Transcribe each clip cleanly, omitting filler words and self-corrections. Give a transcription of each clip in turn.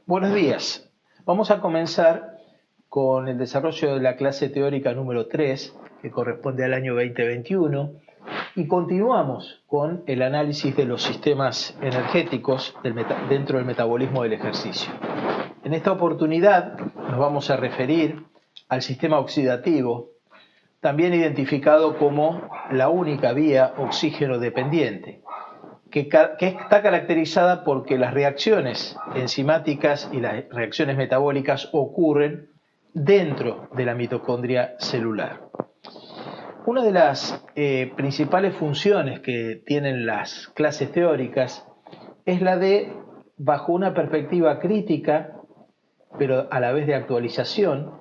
Buenos días. Vamos a comenzar con el desarrollo de la clase teórica número 3, que corresponde al año 2021, y continuamos con el análisis de los sistemas energéticos dentro del metabolismo del ejercicio. En esta oportunidad nos vamos a referir al sistema oxidativo, también identificado como la única vía oxígeno dependiente, que está caracterizada porque las reacciones enzimáticas y las reacciones metabólicas ocurren dentro de la mitocondria celular. Una de las principales funciones que tienen las clases teóricas es la de, bajo una perspectiva crítica, pero a la vez de actualización,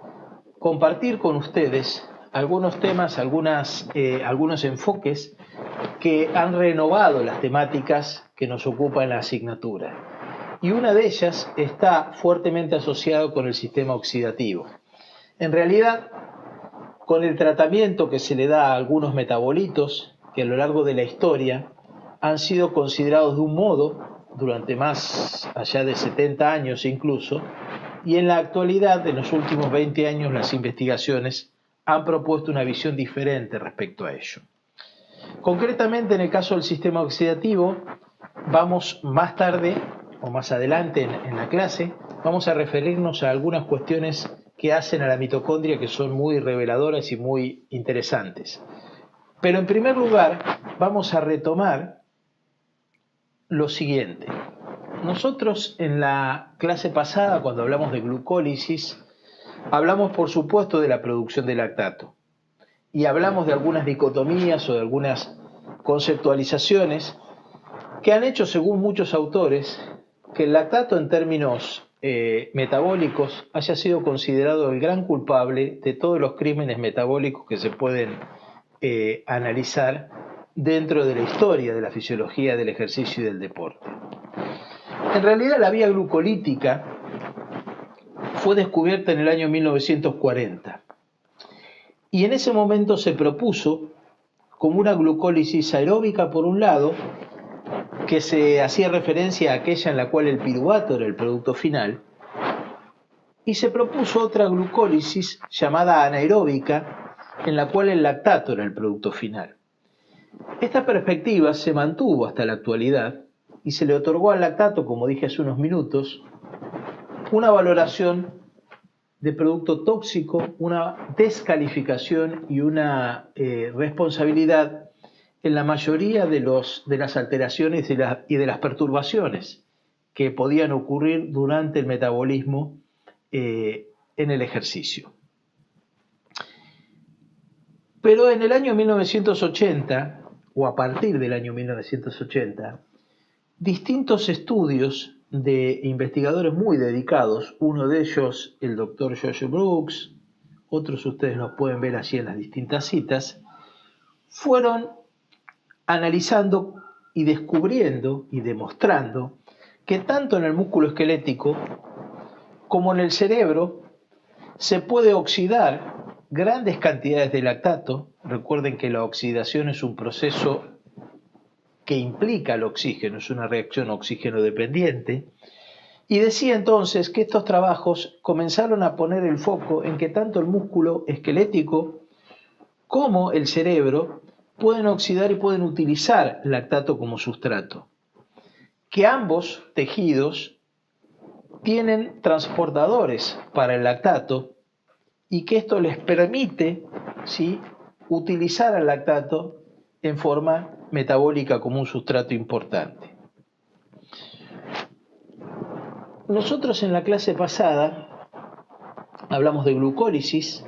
compartir con ustedes algunos temas, algunos enfoques que han renovado las temáticas que nos ocupan en la asignatura. Y una de ellas está fuertemente asociada con el sistema oxidativo. En realidad, con el tratamiento que se le da a algunos metabolitos que a lo largo de la historia han sido considerados de un modo durante más allá de 70 años incluso, y en la actualidad, en los últimos 20 años, las investigaciones han propuesto una visión diferente respecto a ello. Concretamente, en el caso del sistema oxidativo, vamos más tarde o más adelante en la clase, vamos a referirnos a algunas cuestiones que hacen a la mitocondria que son muy reveladoras y muy interesantes. Pero en primer lugar, vamos a retomar lo siguiente. Nosotros en la clase pasada, cuando hablamos de glucólisis, hablamos por supuesto de la producción de lactato. Y hablamos de algunas dicotomías o de algunas conceptualizaciones que han hecho, según muchos autores, que el lactato en términos metabólicos haya sido considerado el gran culpable de todos los crímenes metabólicos que se pueden analizar dentro de la historia de la fisiología del ejercicio y del deporte. En realidad, la vía glucolítica fue descubierta en el año 1940. Y en ese momento se propuso como una glucólisis aeróbica por un lado, que se hacía referencia a aquella en la cual el piruvato era el producto final, y se propuso otra glucólisis llamada anaeróbica, en la cual el lactato era el producto final. Esta perspectiva se mantuvo hasta la actualidad y se le otorgó al lactato, como dije hace unos minutos, una valoración de producto tóxico, una descalificación y una responsabilidad en la mayoría de las alteraciones y de las perturbaciones que podían ocurrir durante el metabolismo en el ejercicio. Pero en el año 1980, o a partir del año 1980, distintos estudios de investigadores muy dedicados, uno de ellos el doctor George Brooks, otros ustedes los pueden ver allí en las distintas citas, fueron analizando y descubriendo y demostrando que tanto en el músculo esquelético como en el cerebro se puede oxidar grandes cantidades de lactato. Recuerden que la oxidación es un proceso que implica el oxígeno, es una reacción oxígeno dependiente, y decía entonces que estos trabajos comenzaron a poner el foco en que tanto el músculo esquelético como el cerebro pueden oxidar y pueden utilizar lactato como sustrato, que ambos tejidos tienen transportadores para el lactato y que esto les permite, ¿sí?, utilizar el lactato en forma metabólica como un sustrato importante. Nosotros en la clase pasada hablamos de glucólisis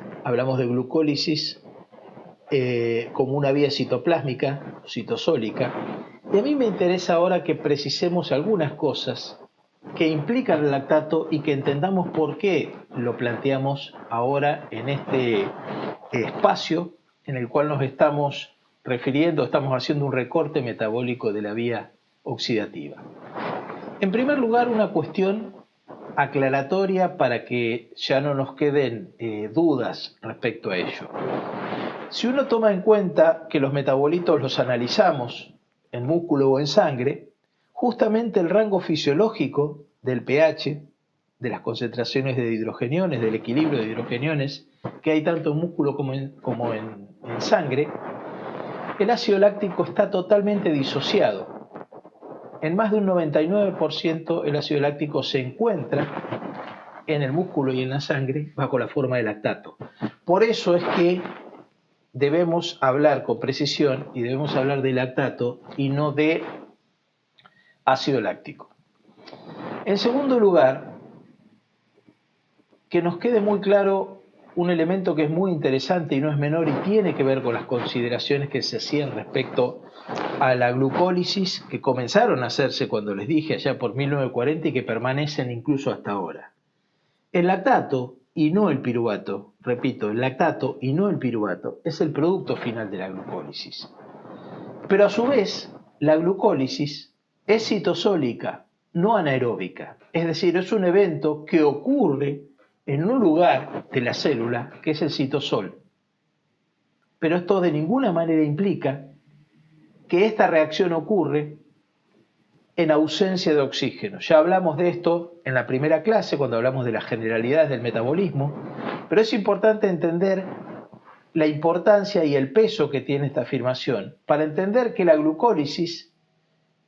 como una vía citoplásmica, citosólica, y a mí me interesa ahora que precisemos algunas cosas que implican el lactato y que entendamos por qué lo planteamos ahora en este espacio en el cual nos estamos refiriendo, estamos haciendo un recorte metabólico de la vía oxidativa. En primer lugar, una cuestión aclaratoria para que ya no nos queden dudas respecto a ello. Si uno toma en cuenta que los metabolitos los analizamos en músculo o en sangre, justamente el rango fisiológico del pH de las concentraciones de hidrogeniones, del equilibrio de hidrogeniones que hay tanto en músculo como en sangre, el ácido láctico está totalmente disociado. En más de un 99% el ácido láctico se encuentra en el músculo y en la sangre bajo la forma de lactato. Por eso es que debemos hablar con precisión y debemos hablar de lactato y no de ácido láctico. En segundo lugar, que nos quede muy claro un elemento que es muy interesante y no es menor y tiene que ver con las consideraciones que se hacían respecto a la glucólisis que comenzaron a hacerse cuando les dije allá por 1940 y que permanecen incluso hasta ahora. El lactato y no el piruvato, repito, el lactato y no el piruvato es el producto final de la glucólisis. Pero a su vez, la glucólisis es citosólica, no anaeróbica, es decir, es un evento que ocurre en un lugar de la célula que es el citosol. Pero esto de ninguna manera implica que esta reacción ocurre en ausencia de oxígeno. Ya hablamos de esto en la primera clase cuando hablamos de las generalidades del metabolismo, pero es importante entender la importancia y el peso que tiene esta afirmación para entender que la glucólisis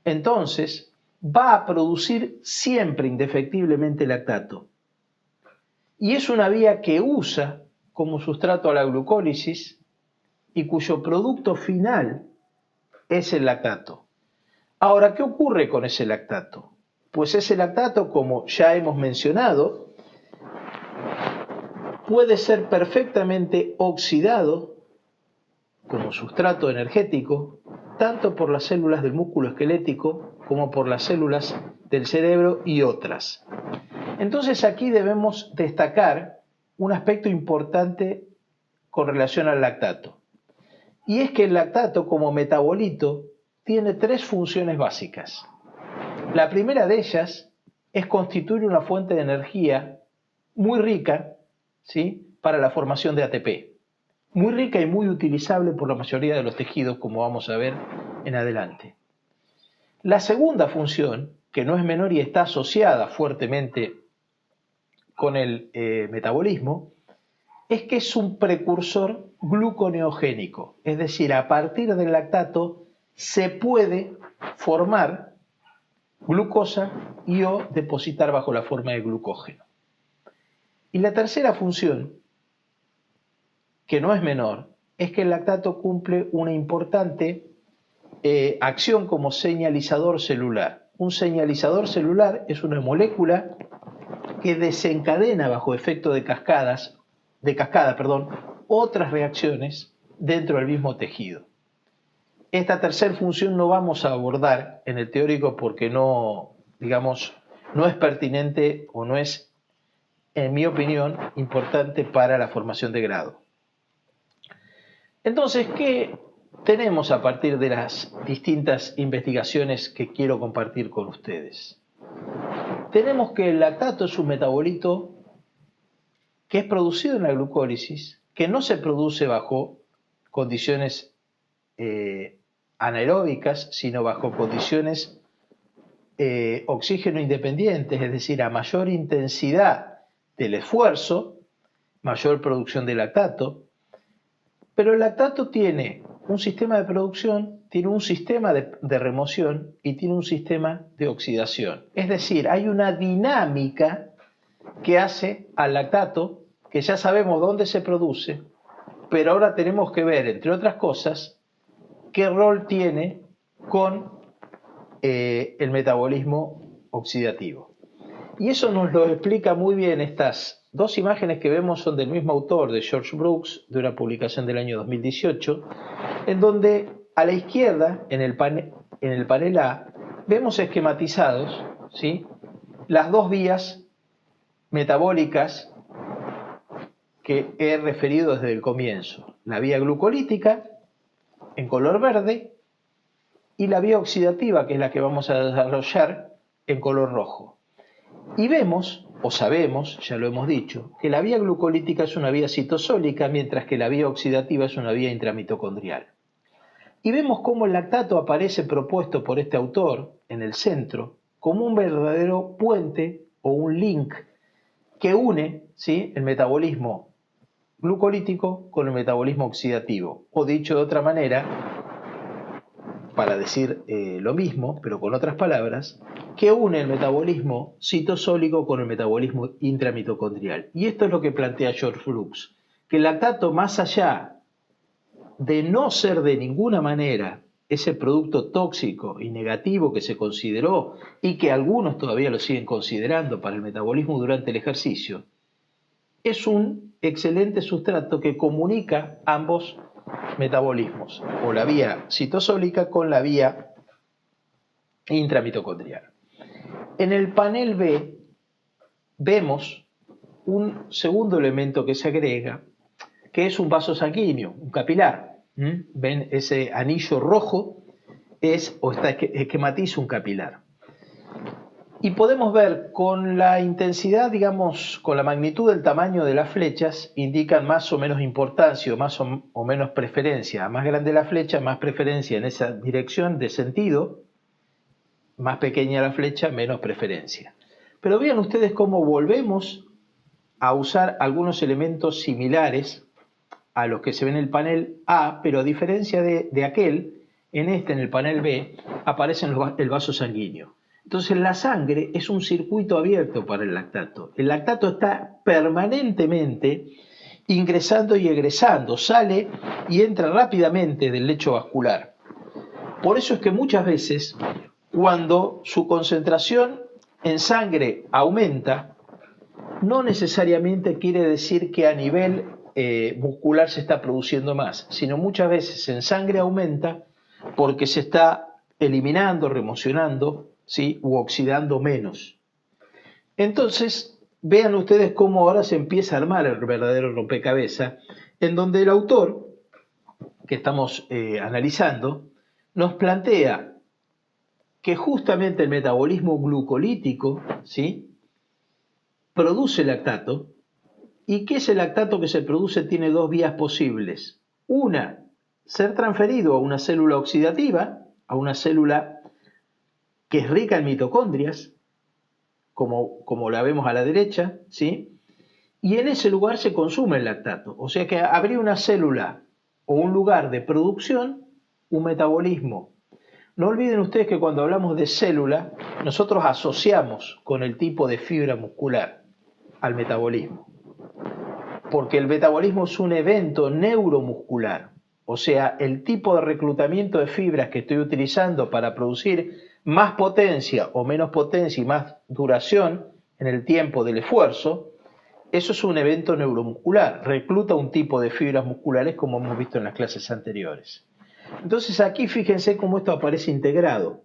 entonces va a producir siempre indefectiblemente lactato. Y es una vía que usa como sustrato a la glucólisis y cuyo producto final es el lactato. Ahora, ¿qué ocurre con ese lactato? Pues ese lactato, como ya hemos mencionado, puede ser perfectamente oxidado como sustrato energético, tanto por las células del músculo esquelético como por las células del cerebro y otras. Entonces aquí debemos destacar un aspecto importante con relación al lactato. Y es que el lactato como metabolito tiene tres funciones básicas. La primera de ellas es constituir una fuente de energía muy rica, ¿sí?, para la formación de ATP. Muy rica y muy utilizable por la mayoría de los tejidos, como vamos a ver en adelante. La segunda función, que no es menor y está asociada fuertemente con el metabolismo, es que es un precursor gluconeogénico, es decir, a partir del lactato se puede formar glucosa y o depositar bajo la forma de glucógeno. Y la tercera función, que no es menor, es que el lactato cumple una importante acción como señalizador celular. Un señalizador celular es una molécula que desencadena bajo efecto de cascada, otras reacciones dentro del mismo tejido. Esta tercera función no vamos a abordar en el teórico porque no es pertinente o no es, en mi opinión, importante para la formación de grado. Entonces, ¿qué tenemos a partir de las distintas investigaciones que quiero compartir con ustedes? Tenemos que el lactato es un metabolito que es producido en la glucólisis, que no se produce bajo condiciones anaeróbicas, sino bajo condiciones oxígeno independientes, es decir, a mayor intensidad del esfuerzo, mayor producción de lactato, pero el lactato tiene un sistema de producción, tiene un sistema de remoción y tiene un sistema de oxidación. Es decir, hay una dinámica que hace al lactato, que ya sabemos dónde se produce, pero ahora tenemos que ver, entre otras cosas, qué rol tiene con el metabolismo oxidativo. Y eso nos lo explica muy bien estas dos imágenes que vemos, son del mismo autor, de George Brooks, de una publicación del año 2018, en donde a la izquierda, en el panel A, vemos esquematizados, ¿sí?, las dos vías metabólicas que he referido desde el comienzo. La vía glucolítica, en color verde, y la vía oxidativa, que es la que vamos a desarrollar, en color rojo. Y vemos, o sabemos, ya lo hemos dicho, que la vía glucolítica es una vía citosólica, mientras que la vía oxidativa es una vía intramitocondrial. Y vemos cómo el lactato aparece propuesto por este autor en el centro como un verdadero puente o un link que une, ¿sí?, el metabolismo glucolítico con el metabolismo oxidativo. O dicho de otra manera, para decir lo mismo, pero con otras palabras, que une el metabolismo citosólico con el metabolismo intramitocondrial. Y esto es lo que plantea George Brooks, que el lactato, más allá de no ser de ninguna manera ese producto tóxico y negativo que se consideró y que algunos todavía lo siguen considerando para el metabolismo durante el ejercicio, es un excelente sustrato que comunica ambos metabolismos, o la vía citosólica con la vía intramitocondrial. En el panel B vemos un segundo elemento que se agrega, que es un vaso sanguíneo, un capilar. ¿Ven? Ese anillo rojo esquematiza un capilar. Y podemos ver con la intensidad, digamos, con la magnitud del tamaño de las flechas, indican más o menos importancia o más o menos preferencia. A más grande la flecha, más preferencia en esa dirección de sentido, más pequeña la flecha, menos preferencia. Pero vean ustedes cómo volvemos a usar algunos elementos similares a los que se ven en el panel A, pero a diferencia de aquel, en el panel B, aparece el vaso sanguíneo. Entonces la sangre es un circuito abierto para el lactato. El lactato está permanentemente ingresando y egresando, sale y entra rápidamente del lecho vascular. Por eso es que muchas veces, cuando su concentración en sangre aumenta, no necesariamente quiere decir que a nivel muscular se está produciendo más, sino muchas veces en sangre aumenta porque se está eliminando, remocionando, ¿sí?, u oxidando menos. Entonces, vean ustedes cómo ahora se empieza a armar el verdadero rompecabezas, en donde el autor que estamos analizando nos plantea que justamente el metabolismo glucolítico, ¿sí?, produce lactato, y que ese lactato que se produce tiene dos vías posibles. Una, ser transferido a una célula oxidativa, a una célula que es rica en mitocondrias, como la vemos a la derecha, ¿sí?, y en ese lugar se consume el lactato. O sea que habría una célula o un lugar de producción, un metabolismo. No olviden ustedes que cuando hablamos de célula, nosotros asociamos con el tipo de fibra muscular al metabolismo. Porque el metabolismo es un evento neuromuscular, o sea, el tipo de reclutamiento de fibras que estoy utilizando para producir más potencia o menos potencia y más duración en el tiempo del esfuerzo, eso es un evento neuromuscular, recluta un tipo de fibras musculares como hemos visto en las clases anteriores. Entonces aquí fíjense cómo esto aparece integrado.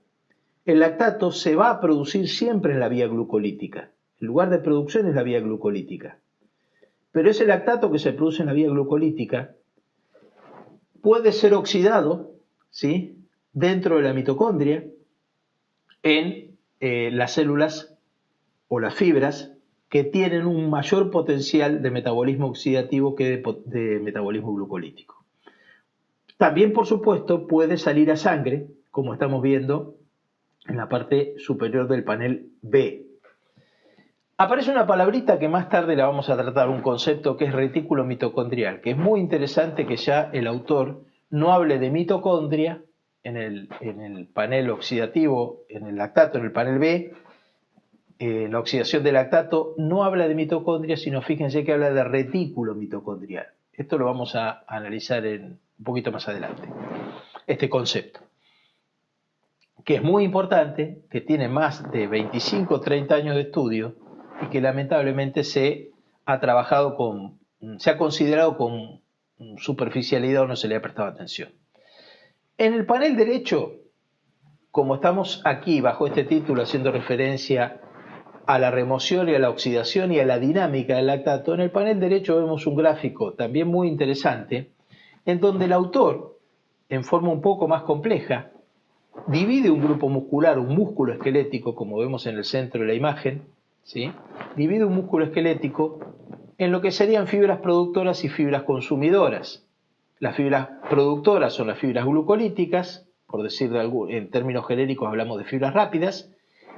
El lactato se va a producir siempre en la vía glucolítica, el lugar de producción es la vía glucolítica. Pero ese lactato que se produce en la vía glucolítica puede ser oxidado, ¿sí?, dentro de la mitocondria en las células o las fibras que tienen un mayor potencial de metabolismo oxidativo que de metabolismo glucolítico. También, por supuesto, puede salir a sangre, como estamos viendo en la parte superior del panel B. Aparece una palabrita que más tarde la vamos a tratar, un concepto que es retículo mitocondrial, que es muy interesante que ya el autor no hable de mitocondria en el panel oxidativo, en el lactato, en el panel B, la oxidación del lactato no habla de mitocondria, sino fíjense que habla de retículo mitocondrial. Esto lo vamos a analizar un poquito más adelante, este concepto, que es muy importante, que tiene más de 25 o 30 años de estudio, y que lamentablemente se ha considerado con superficialidad o no se le ha prestado atención. En el panel derecho, como estamos aquí bajo este título haciendo referencia a la remoción y a la oxidación y a la dinámica del lactato, en el panel derecho vemos un gráfico también muy interesante, en donde el autor, en forma un poco más compleja, divide un grupo muscular, un músculo esquelético, como vemos en el centro de la imagen, ¿sí?, divide un músculo esquelético en lo que serían fibras productoras y fibras consumidoras. Las fibras productoras son las fibras glucolíticas, por decir en términos genéricos hablamos de fibras rápidas,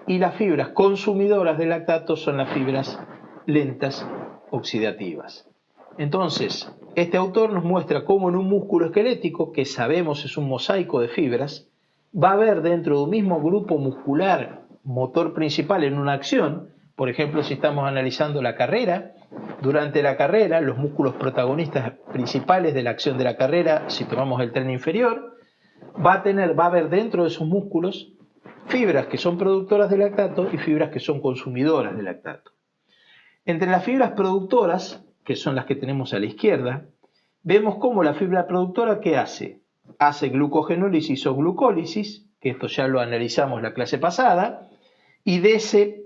y las fibras consumidoras del lactato son las fibras lentas oxidativas. Entonces, este autor nos muestra cómo en un músculo esquelético, que sabemos es un mosaico de fibras, va a haber dentro de un mismo grupo muscular motor principal en una acción. Por ejemplo, si estamos analizando la carrera, durante la carrera, los músculos protagonistas principales de la acción de la carrera, si tomamos el tren inferior, va a haber dentro de esos músculos fibras que son productoras de lactato y fibras que son consumidoras de lactato. Entre las fibras productoras, que son las que tenemos a la izquierda, vemos cómo la fibra productora, ¿qué hace? Hace glucogenólisis o glucólisis, que esto ya lo analizamos la clase pasada, y de ese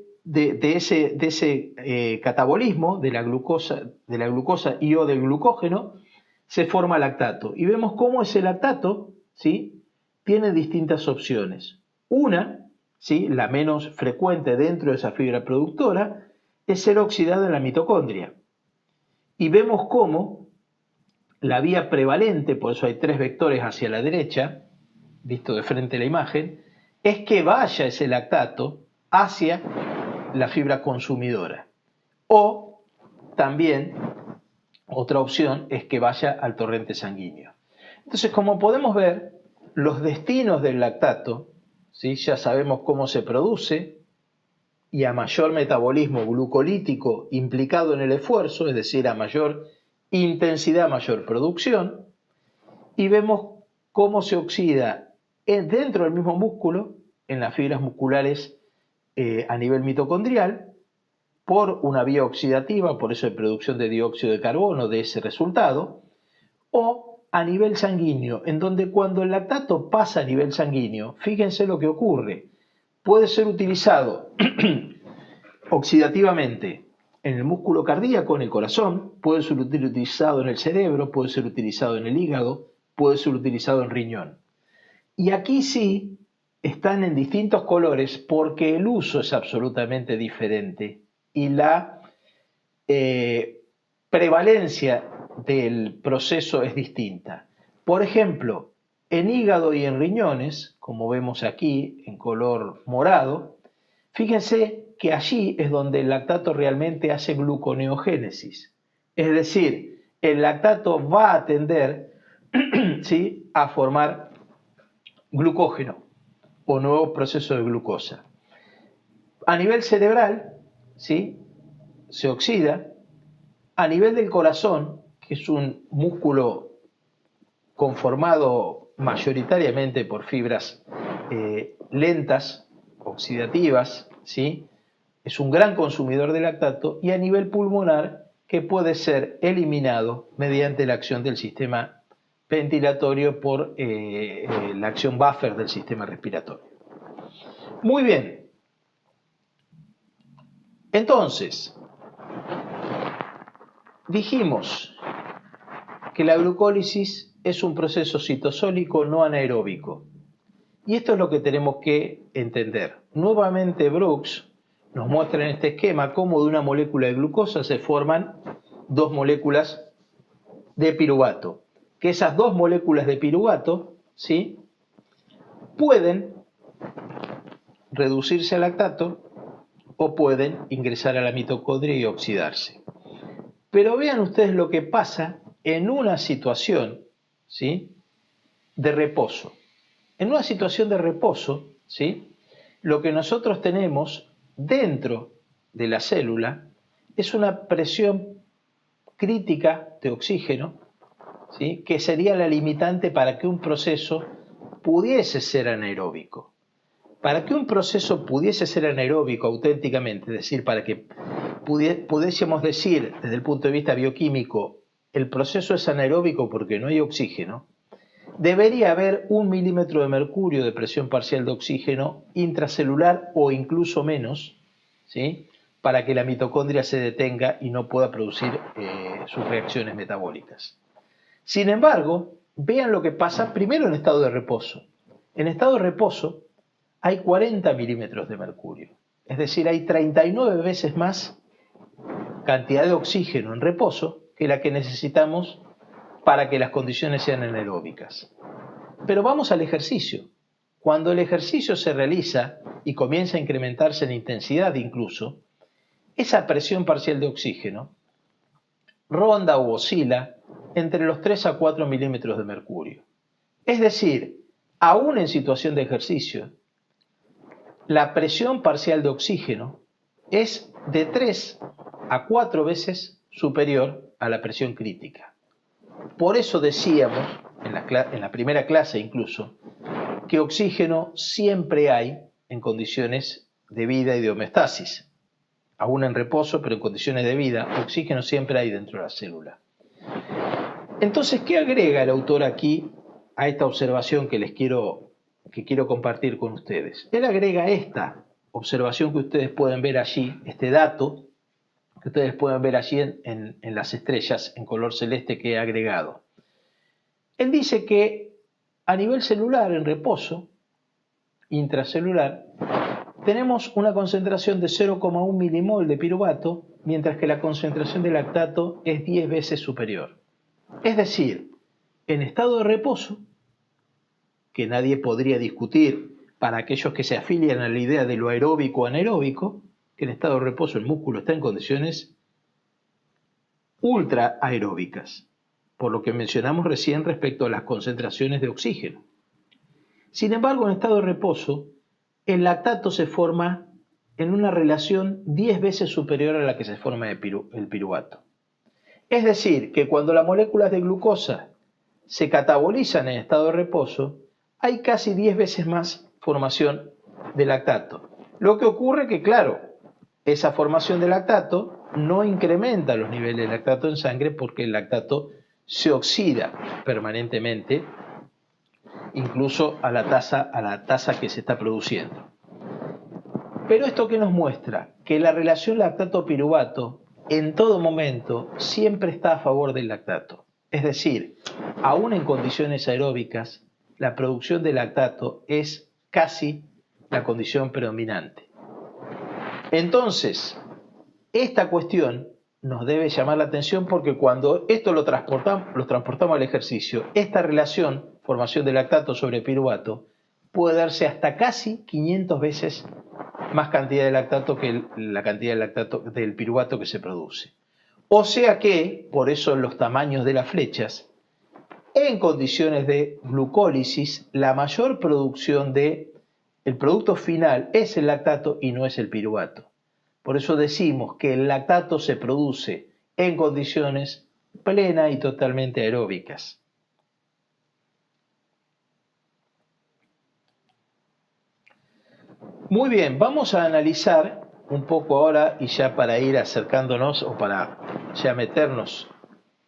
catabolismo de la glucosa y o del glucógeno se forma lactato. Y vemos cómo ese lactato, ¿sí?, tiene distintas opciones. Una, ¿sí?, la menos frecuente dentro de esa fibra productora, es ser oxidada en la mitocondria. Y vemos cómo la vía prevalente, por eso hay 3 vectores hacia la derecha, visto de frente a la imagen, es que vaya ese lactato hacia la fibra consumidora. O también, otra opción es que vaya al torrente sanguíneo. Entonces, como podemos ver, los destinos del lactato, ¿sí?, ya sabemos cómo se produce, y a mayor metabolismo glucolítico implicado en el esfuerzo, es decir, a mayor intensidad, mayor producción, y vemos cómo se oxida dentro del mismo músculo, en las fibras musculares a nivel mitocondrial, por una vía oxidativa, por eso hay producción de dióxido de carbono de ese resultado, o a nivel sanguíneo, en donde cuando el lactato pasa a nivel sanguíneo, fíjense lo que ocurre, puede ser utilizado oxidativamente en el músculo cardíaco, en el corazón, puede ser utilizado en el cerebro, puede ser utilizado en el hígado, puede ser utilizado en riñón. Y aquí sí están en distintos colores porque el uso es absolutamente diferente y la prevalencia del proceso es distinta. Por ejemplo, en hígado y en riñones, como vemos aquí en color morado, fíjense que allí es donde el lactato realmente hace gluconeogénesis. Es decir, el lactato va a tender ¿sí?, a formar glucógeno o nuevo proceso de glucosa. A nivel cerebral, ¿sí?, se oxida. A nivel del corazón, que es un músculo conformado mayoritariamente por fibras lentas, oxidativas, ¿sí?, es un gran consumidor de lactato, y a nivel pulmonar, que puede ser eliminado mediante la acción del sistema ventilatorio por la acción buffer del sistema respiratorio. Muy bien. Entonces, dijimos que la glucólisis es un proceso citosólico no anaeróbico. Y esto es lo que tenemos que entender. Nuevamente Brooks nos muestra en este esquema cómo de una molécula de glucosa se forman 2 moléculas de piruvato. Que esas 2 moléculas de piruvato, ¿sí?, pueden reducirse a lactato o pueden ingresar a la mitocondria y oxidarse. Pero vean ustedes lo que pasa en una situación, ¿sí?, de reposo. En una situación de reposo, ¿sí?, lo que nosotros tenemos dentro de la célula es una presión crítica de oxígeno, ¿sí?, que sería la limitante para que un proceso pudiese ser anaeróbico. Para que un proceso pudiese ser anaeróbico auténticamente, es decir, para que pudiésemos decir desde el punto de vista bioquímico el proceso es anaeróbico porque no hay oxígeno, debería haber 1 milímetro de mercurio de presión parcial de oxígeno intracelular o incluso menos, ¿sí?, para que la mitocondria se detenga y no pueda producir sus reacciones metabólicas. Sin embargo, vean lo que pasa primero en estado de reposo. En estado de reposo hay 40 milímetros de mercurio, es decir, hay 39 veces más cantidad de oxígeno en reposo que la que necesitamos para que las condiciones sean anaeróbicas. Pero vamos al ejercicio. Cuando el ejercicio se realiza y comienza a incrementarse en intensidad incluso, esa presión parcial de oxígeno ronda o oscila entre los 3 a 4 milímetros de mercurio. Es decir, aún en situación de ejercicio, la presión parcial de oxígeno es de 3 a 4 veces superior a la presión crítica. Por eso decíamos, en la primera clase incluso, que oxígeno siempre hay en condiciones de vida y de homeostasis. Aún en reposo, pero en condiciones de vida, oxígeno siempre hay dentro de la célula. Entonces, ¿qué agrega el autor aquí a esta observación que quiero compartir con ustedes? Él agrega esta observación que ustedes pueden ver allí, este dato que ustedes pueden ver allí en las estrellas en color celeste que he agregado. Él dice que a nivel celular, en reposo, intracelular, tenemos una concentración de 0,1 milimol de piruvato, mientras que la concentración de lactato es 10 veces superior. Es decir, en estado de reposo, que nadie podría discutir para aquellos que se afilian a la idea de lo aeróbico o anaeróbico, que en estado de reposo el músculo está en condiciones ultra aeróbicas, por lo que mencionamos recién respecto a las concentraciones de oxígeno. Sin embargo, en estado de reposo, el lactato se forma en una relación 10 veces superior a la que se forma el piruvato. Es decir, que cuando las moléculas de glucosa se catabolizan en estado de reposo, hay casi 10 veces más formación de lactato. Lo que ocurre que, claro, esa formación de lactato no incrementa los niveles de lactato en sangre porque el lactato se oxida permanentemente, incluso a la tasa que se está produciendo. Pero esto que nos muestra que la relación lactato-piruvato en todo momento siempre está a favor del lactato. Es decir, aún en condiciones aeróbicas, la producción de lactato es casi la condición predominante. Entonces, esta cuestión nos debe llamar la atención porque cuando esto lo transportamos al ejercicio, esta relación, formación de lactato sobre piruvato, puede darse hasta casi 500 veces más cantidad de lactato que la cantidad de lactato del piruvato que se produce. O sea que, por eso los tamaños de las flechas, en condiciones de glucólisis, la mayor producción del producto final es el lactato y no es el piruvato. Por eso decimos que el lactato se produce en condiciones plenas y totalmente aeróbicas. Muy bien, vamos a analizar un poco ahora, y ya para ir acercándonos o para ya meternos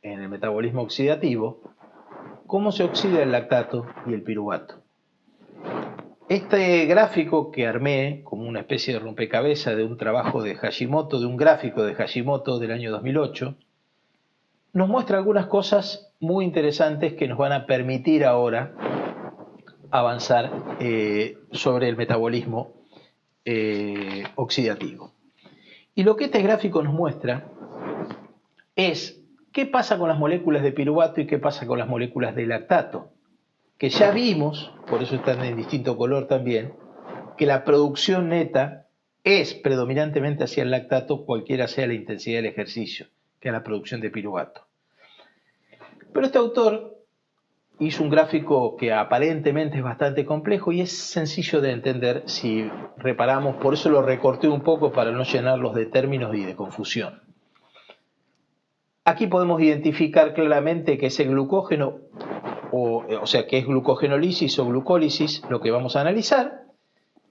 en el metabolismo oxidativo, cómo se oxida el lactato y el piruvato. Este gráfico que armé como una especie de rompecabezas de un trabajo de Hashimoto, de un gráfico de Hashimoto del año 2008, nos muestra algunas cosas muy interesantes que nos van a permitir ahora avanzar sobre el metabolismo oxidativo. Y lo que este gráfico nos muestra es qué pasa con las moléculas de piruvato y qué pasa con las moléculas de lactato, que ya vimos, por eso están en distinto color también, que la producción neta es predominantemente hacia el lactato, cualquiera sea la intensidad del ejercicio, que es la producción de piruvato. Pero este autor hizo un gráfico que aparentemente es bastante complejo y es sencillo de entender si reparamos, por eso lo recorté un poco para no llenarlos de términos y de confusión. Aquí podemos identificar claramente que es el glucógeno, o sea, que es glucogenólisis o glucólisis, lo que vamos a analizar,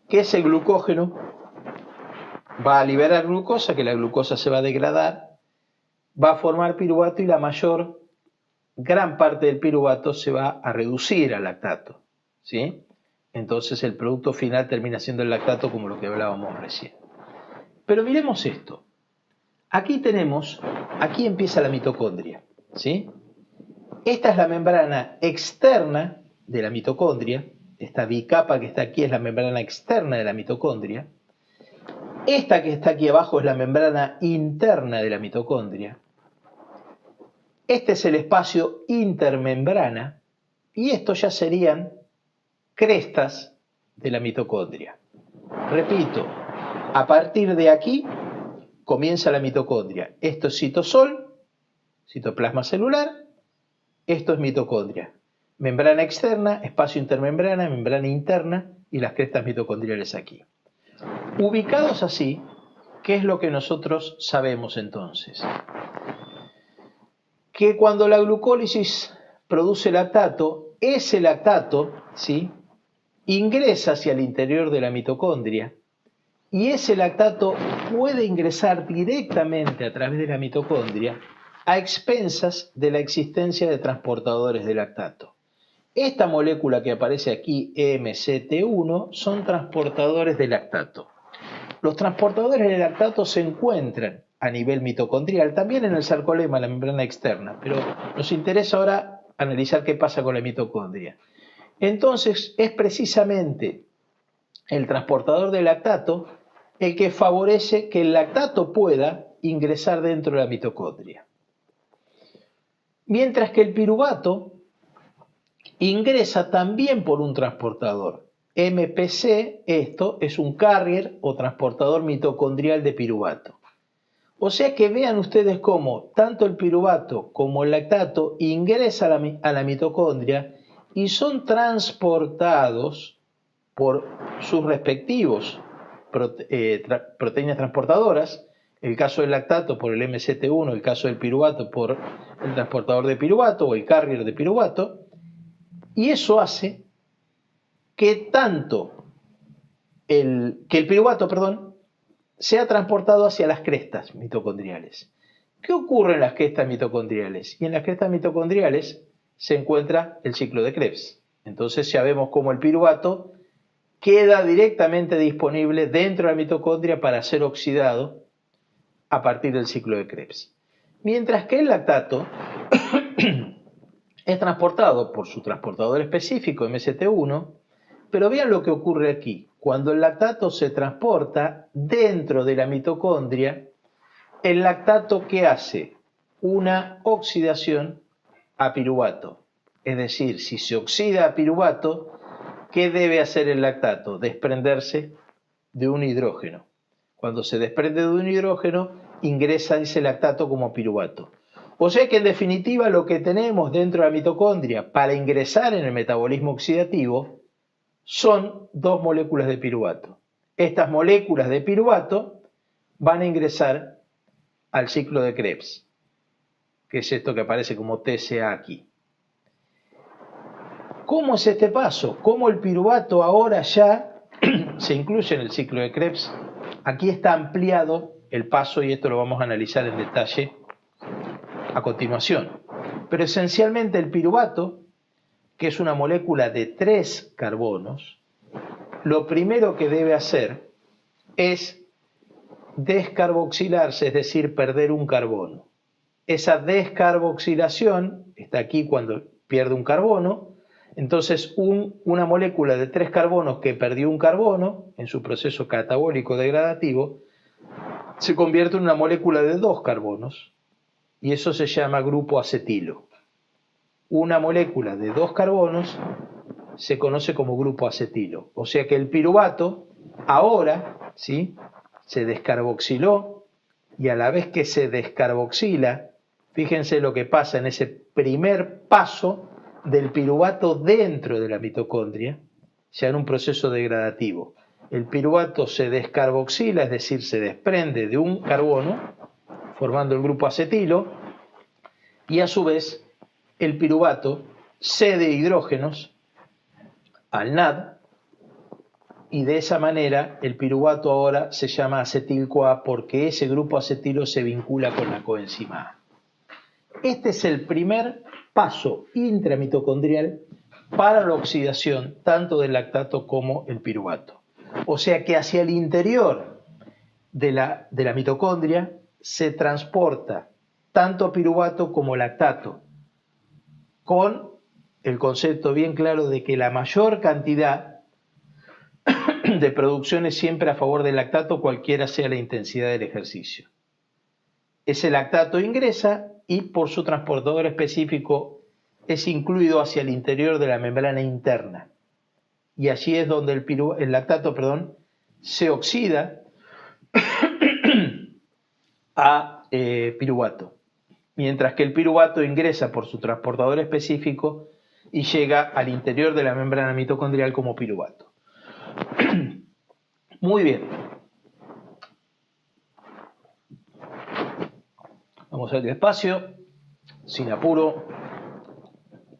que ese glucógeno va a liberar glucosa, que la glucosa se va a degradar, va a formar piruvato y la gran parte del piruvato se va a reducir al lactato, ¿sí? Entonces el producto final termina siendo el lactato como lo que hablábamos recién. Pero miremos esto. Aquí empieza la mitocondria, ¿sí? Esta es la membrana externa de la mitocondria. Esta bicapa que está aquí es la membrana externa de la mitocondria. Esta que está aquí abajo es la membrana interna de la mitocondria. Este es el espacio intermembrana y estos ya serían crestas de la mitocondria. Repito, a partir de aquí comienza la mitocondria. Esto es citosol, citoplasma celular, esto es mitocondria. Membrana externa, espacio intermembrana, membrana interna y las crestas mitocondriales aquí. Ubicados así, ¿qué es lo que nosotros sabemos entonces? Que cuando la glucólisis produce lactato, ese lactato, ¿sí?, ingresa hacia el interior de la mitocondria y ese lactato puede ingresar directamente a través de la mitocondria a expensas de la existencia de transportadores de lactato. Esta molécula que aparece aquí, MCT1, son transportadores de lactato. Los transportadores de lactato se encuentran a nivel mitocondrial, también en el sarcolema, la membrana externa, pero nos interesa ahora analizar qué pasa con la mitocondria. Entonces, es precisamente el transportador de lactato el que favorece que el lactato pueda ingresar dentro de la mitocondria. Mientras que el piruvato ingresa también por un transportador. MPC, esto es un carrier o transportador mitocondrial de piruvato. O sea que vean ustedes cómo tanto el piruvato como el lactato ingresan a la mitocondria y son transportados por sus respectivos proteínas transportadoras, el caso del lactato por el MCT1, el caso del piruvato por el transportador de piruvato o el carrier de piruvato, y eso hace que el piruvato, sea transportado hacia las crestas mitocondriales. ¿Qué ocurre en las crestas mitocondriales? Y en las crestas mitocondriales se encuentra el ciclo de Krebs. Entonces ya vemos cómo el piruvato queda directamente disponible dentro de la mitocondria para ser oxidado a partir del ciclo de Krebs. Mientras que el lactato es transportado por su transportador específico, MCT1, pero vean lo que ocurre aquí. Cuando el lactato se transporta dentro de la mitocondria, el lactato, ¿qué hace? Una oxidación a piruvato. Es decir, si se oxida a piruvato, ¿qué debe hacer el lactato? Desprenderse de un hidrógeno. Cuando se desprende de un hidrógeno, ingresa ese lactato como piruvato. O sea que en definitiva lo que tenemos dentro de la mitocondria para ingresar en el metabolismo oxidativo son dos moléculas de piruvato. Estas moléculas de piruvato van a ingresar al ciclo de Krebs, que es esto que aparece como TCA aquí. ¿Cómo es este paso? ¿Cómo el piruvato ahora ya se incluye en el ciclo de Krebs? Aquí está ampliado el paso y esto lo vamos a analizar en detalle a continuación. Pero esencialmente el piruvato, que es una molécula de 3 carbonos, lo primero que debe hacer es descarboxilarse, es decir, perder un carbono. Esa descarboxilación está aquí cuando pierde un carbono. Entonces una molécula de 3 carbonos que perdió un carbono en su proceso catabólico degradativo se convierte en una molécula de 2 carbonos y eso se llama grupo acetilo. Una molécula de 2 carbonos se conoce como grupo acetilo. O sea que el piruvato ahora, ¿sí?, se descarboxiló y a la vez que se descarboxila, fíjense lo que pasa en ese primer paso del piruvato dentro de la mitocondria, ya en un proceso degradativo. El piruvato se descarboxila, es decir, se desprende de un carbono, formando el grupo acetilo, y a su vez el piruvato cede hidrógenos al NAD, y de esa manera el piruvato ahora se llama acetil-CoA porque ese grupo acetilo se vincula con la coenzima A. Este es el primer paso intramitocondrial para la oxidación tanto del lactato como el piruvato. O sea que hacia el interior de la mitocondria se transporta tanto piruvato como lactato, con el concepto bien claro de que la mayor cantidad de producción es siempre a favor del lactato, cualquiera sea la intensidad del ejercicio. Ese lactato ingresa y por su transportador específico es incluido hacia el interior de la membrana interna. Y allí es donde el lactato se oxida a piruvato, mientras que el piruvato ingresa por su transportador específico y llega al interior de la membrana mitocondrial como piruvato. Muy bien. Vamos a ir despacio, sin apuro,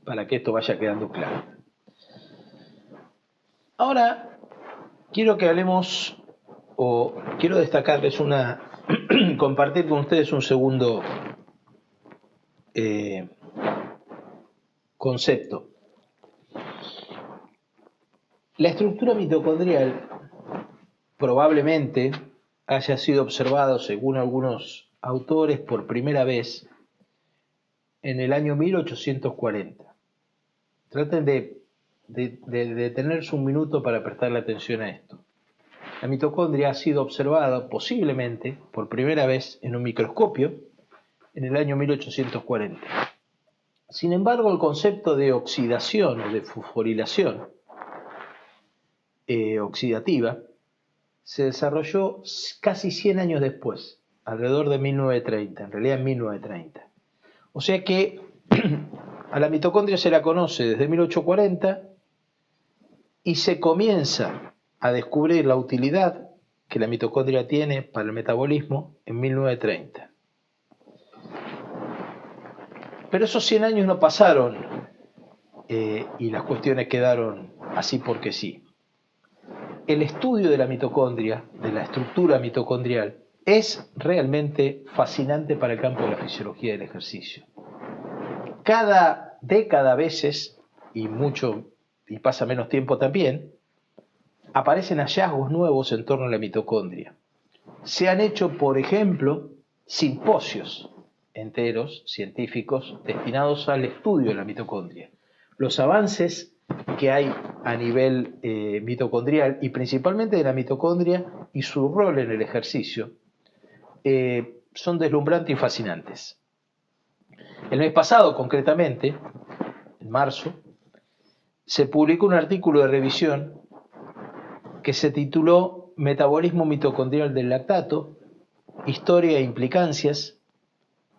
para que esto vaya quedando claro. Ahora, quiero que hablemos, o quiero destacarles compartir con ustedes un segundo concepto. La estructura mitocondrial probablemente haya sido observado, según algunos autores, por primera vez en el año 1840. Traten de detenerse un minuto para prestarle atención a esto. La mitocondria ha sido observada posiblemente por primera vez en un microscopio en el año 1840. Sin embargo, el concepto de oxidación o de fosforilación oxidativa se desarrolló casi 100 años después, alrededor de 1930, en realidad en 1930. O sea que a la mitocondria se la conoce desde 1840 y se comienza a descubrir la utilidad que la mitocondria tiene para el metabolismo en 1930. Pero esos 100 años no pasaron y las cuestiones quedaron así porque sí. El estudio de la mitocondria, de la estructura mitocondrial, es realmente fascinante para el campo de la fisiología del ejercicio. Cada década a veces, y pasa menos tiempo también, aparecen hallazgos nuevos en torno a la mitocondria. Se han hecho, por ejemplo, simposios enteros científicos destinados al estudio de la mitocondria. Los avances que hay a nivel mitocondrial y principalmente de la mitocondria y su rol en el ejercicio son deslumbrantes y fascinantes. El mes pasado, concretamente, en marzo, se publicó un artículo de revisión que se tituló Metabolismo mitocondrial del lactato, historia e implicancias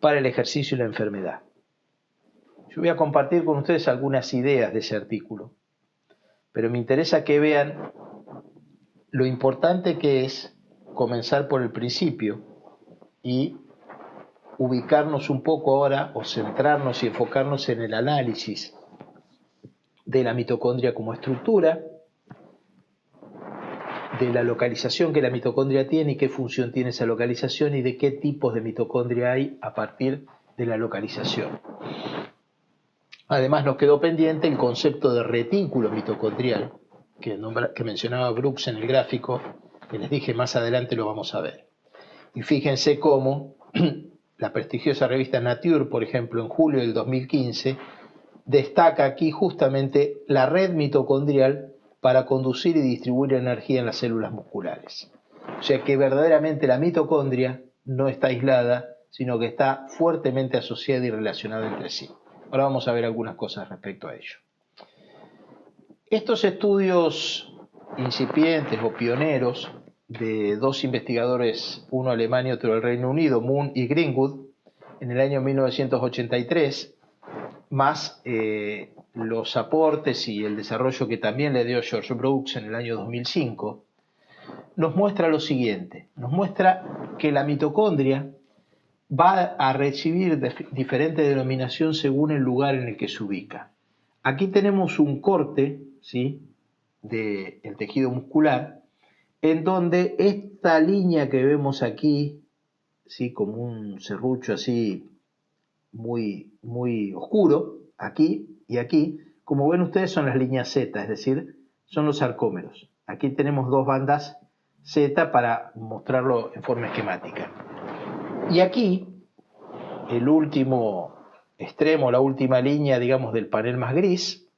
para el ejercicio y la enfermedad. Yo voy a compartir con ustedes algunas ideas de ese artículo, pero me interesa que vean lo importante que es comenzar por el principio y ubicarnos un poco ahora o centrarnos y enfocarnos en el análisis de la mitocondria como estructura, de la localización que la mitocondria tiene y qué función tiene esa localización y de qué tipos de mitocondria hay a partir de la localización. Además nos quedó pendiente el concepto de retículo mitocondrial que mencionaba Brooks en el gráfico, que les dije más adelante lo vamos a ver. Y fíjense cómo la prestigiosa revista Nature, por ejemplo, en julio del 2015, destaca aquí justamente la red mitocondrial para conducir y distribuir energía en las células musculares. O sea que verdaderamente la mitocondria no está aislada, sino que está fuertemente asociada y relacionada entre sí. Ahora vamos a ver algunas cosas respecto a ello. Estos estudios incipientes o pioneros de dos investigadores, uno alemán y otro del Reino Unido, Moon y Greenwood, en el año 1983, más los aportes y el desarrollo que también le dio George Brooks en el año 2005, nos muestra lo siguiente, nos muestra que la mitocondria va a recibir diferente denominación según el lugar en el que se ubica. Aquí tenemos un corte, ¿sí?, del tejido muscular, en donde esta línea que vemos aquí, ¿sí?, como un serrucho así muy, muy oscuro, aquí y aquí, como ven ustedes son las líneas Z, es decir, son los sarcómeros. Aquí tenemos dos bandas Z para mostrarlo en forma esquemática. Y aquí, el último extremo, la última línea, digamos, del panel más gris,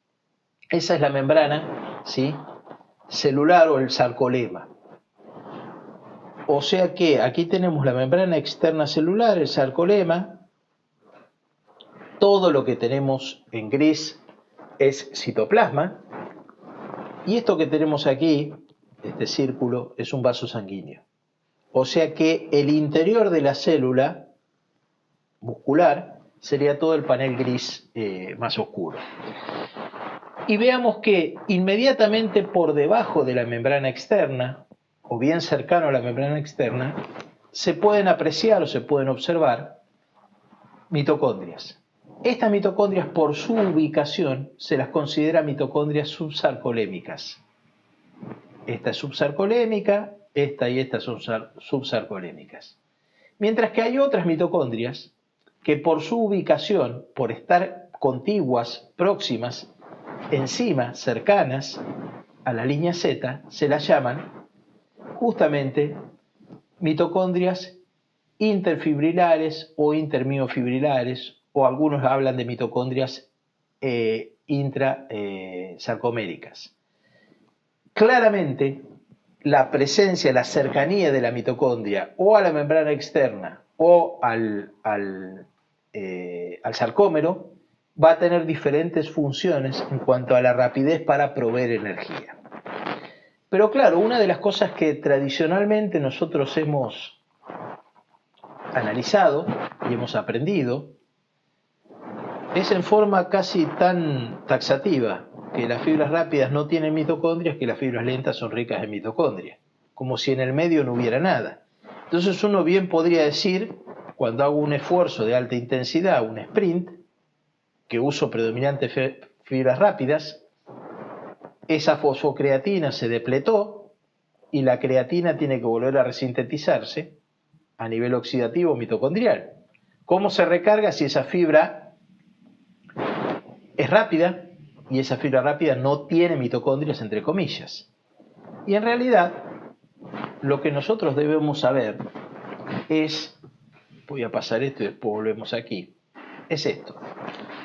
esa es la membrana, ¿sí?, celular o el sarcolema. O sea que aquí tenemos la membrana externa celular, el sarcolema. Todo lo que tenemos en gris es citoplasma. Y esto que tenemos aquí, este círculo, es un vaso sanguíneo. O sea que el interior de la célula muscular sería todo el panel gris más oscuro. Y veamos que inmediatamente por debajo de la membrana externa, o bien cercano a la membrana externa, se pueden apreciar o se pueden observar mitocondrias. Estas mitocondrias, por su ubicación, se las considera mitocondrias subsarcolémicas. Esta es subsarcolémica, esta y esta son subsarcolémicas. Mientras que hay otras mitocondrias que por su ubicación, por estar contiguas, próximas, encima, cercanas a la línea Z, se las llaman justamente mitocondrias interfibrilares o intermiofibrilares, o algunos hablan de mitocondrias intrasarcoméricas. Claramente, la presencia, la cercanía de la mitocondria o a la membrana externa o al sarcómero va a tener diferentes funciones en cuanto a la rapidez para proveer energía. Pero claro, una de las cosas que tradicionalmente nosotros hemos analizado y hemos aprendido es en forma casi tan taxativa que las fibras rápidas no tienen mitocondrias, que las fibras lentas son ricas en mitocondrias, como si en el medio no hubiera nada. Entonces uno bien podría decir, cuando hago un esfuerzo de alta intensidad, un sprint, que uso predominante fibras rápidas, esa fosfocreatina se depletó y la creatina tiene que volver a resintetizarse a nivel oxidativo mitocondrial. ¿Cómo se recarga si esa fibra es rápida y esa fibra rápida no tiene mitocondrias, entre comillas? Y en realidad, lo que nosotros debemos saber es, voy a pasar esto y después volvemos aquí, es esto.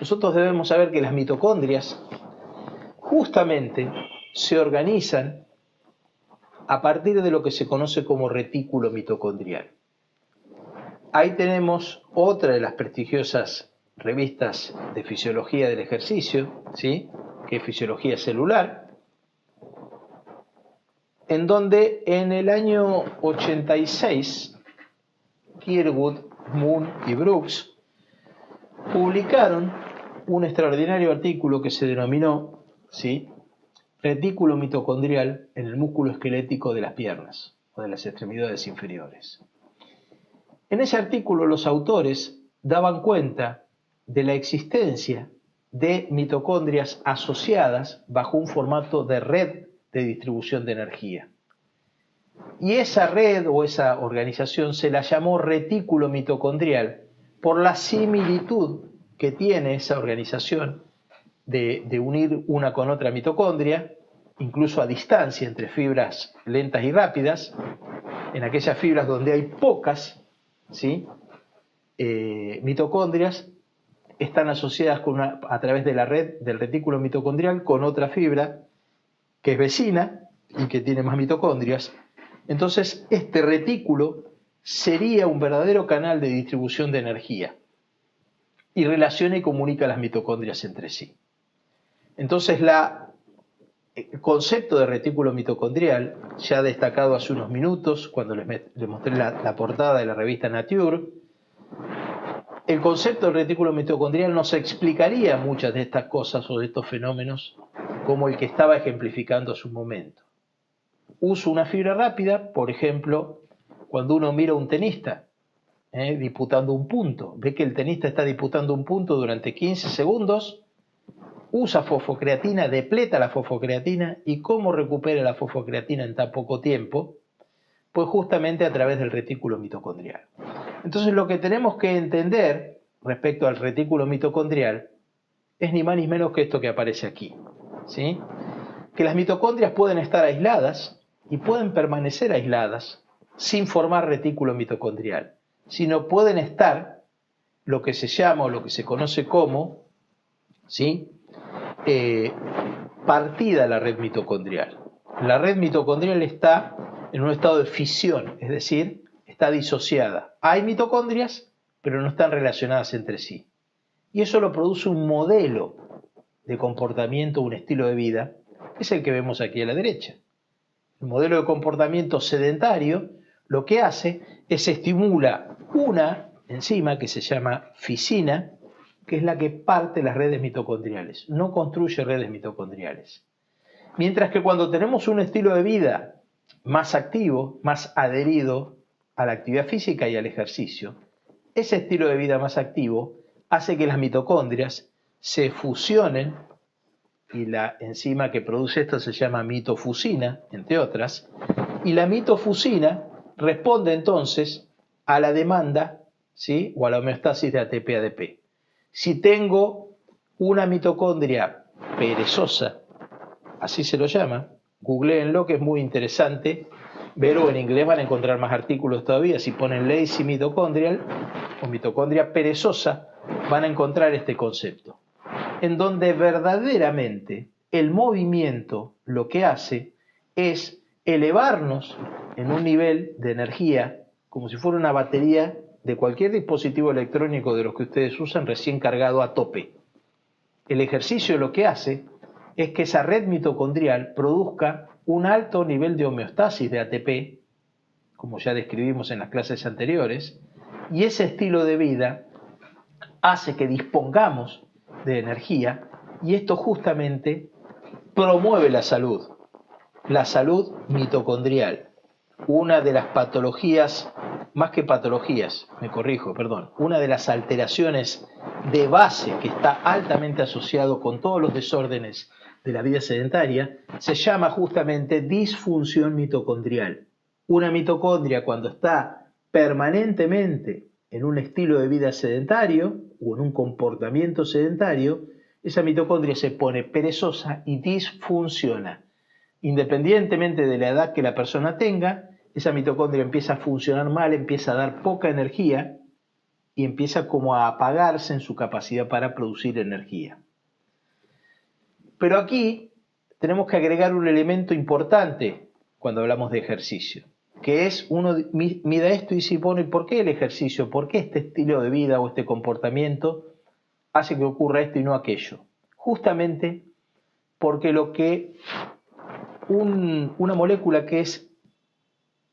Nosotros debemos saber que las mitocondrias justamente se organizan a partir de lo que se conoce como retículo mitocondrial. Ahí tenemos otra de las prestigiosas revistas de fisiología del ejercicio, ¿sí?, que es Fisiología Celular, en donde en el año 86, Kirkwood, Moon y Brooks publicaron un extraordinario artículo que se denominó, ¿sí?, retículo mitocondrial en el músculo esquelético de las piernas o de las extremidades inferiores. En ese artículo los autores daban cuenta de la existencia de mitocondrias asociadas bajo un formato de red de distribución de energía. Y esa red o esa organización se la llamó retículo mitocondrial por la similitud que tiene esa organización de unir una con otra mitocondria, incluso a distancia entre fibras lentas y rápidas, en aquellas fibras donde hay pocas, ¿sí?, mitocondrias, están asociadas a través de la red del retículo mitocondrial con otra fibra que es vecina y que tiene más mitocondrias. Entonces, este retículo sería un verdadero canal de distribución de energía y relaciona y comunica las mitocondrias entre sí. Entonces, el concepto de retículo mitocondrial, ya destacado hace unos minutos cuando les mostré la portada de la revista Nature, el concepto del retículo mitocondrial nos explicaría muchas de estas cosas o de estos fenómenos como el que estaba ejemplificando hace un momento. Uso una fibra rápida, por ejemplo, cuando uno mira a un tenista disputando un punto, ve que el tenista está disputando un punto durante 15 segundos, usa fosfocreatina, depleta la fosfocreatina. ¿Y cómo recupera la fosfocreatina en tan poco tiempo? Pues justamente a través del retículo mitocondrial. Entonces lo que tenemos que entender respecto al retículo mitocondrial es ni más ni menos que esto que aparece aquí, ¿sí?, que las mitocondrias pueden estar aisladas y pueden permanecer aisladas sin formar retículo mitocondrial, sino pueden estar lo que se llama o lo que se conoce como, ¿sí?, partida la red mitocondrial. La red mitocondrial está en un estado de fisión, es decir, está disociada. Hay mitocondrias, pero no están relacionadas entre sí. Y eso lo produce un modelo de comportamiento, un estilo de vida, que es el que vemos aquí a la derecha. El modelo de comportamiento sedentario lo que hace es estimula una enzima que se llama fisina, que es la que parte las redes mitocondriales, no construye redes mitocondriales. Mientras que cuando tenemos un estilo de vida más activo, más adherido a la actividad física y al ejercicio, ese estilo de vida más activo hace que las mitocondrias se fusionen, y la enzima que produce esto se llama mitofusina, entre otras, y la mitofusina responde entonces a la demanda, ¿sí?, o a la homeostasis de ATP-ADP. Si tengo una mitocondria perezosa, así se lo llama, googleenlo, que es muy interesante, pero en inglés van a encontrar más artículos todavía. Si ponen lazy mitochondrial o mitocondria perezosa, van a encontrar este concepto, en donde verdaderamente el movimiento lo que hace es elevarnos en un nivel de energía, como si fuera una batería de cualquier dispositivo electrónico de los que ustedes usan recién cargado a tope. El ejercicio lo que hace es que esa red mitocondrial produzca un alto nivel de homeostasis de ATP, como ya describimos en las clases anteriores, y ese estilo de vida hace que dispongamos de energía, y esto justamente promueve la salud mitocondrial. Una de las patologías, más que patologías, una de las alteraciones de base que está altamente asociado con todos los desórdenes de la vida sedentaria, se llama justamente disfunción mitocondrial. Una mitocondria, cuando está permanentemente en un estilo de vida sedentario o en un comportamiento sedentario, esa mitocondria se pone perezosa y disfunciona. Independientemente de la edad que la persona tenga, esa mitocondria empieza a funcionar mal, empieza a dar poca energía y empieza como a apagarse en su capacidad para producir energía. Pero aquí tenemos que agregar un elemento importante cuando hablamos de ejercicio, que es uno mira esto y dice, bueno, ¿y por qué el ejercicio? ¿Por qué este estilo de vida o este comportamiento hace que ocurra esto y no aquello? Justamente porque una molécula que es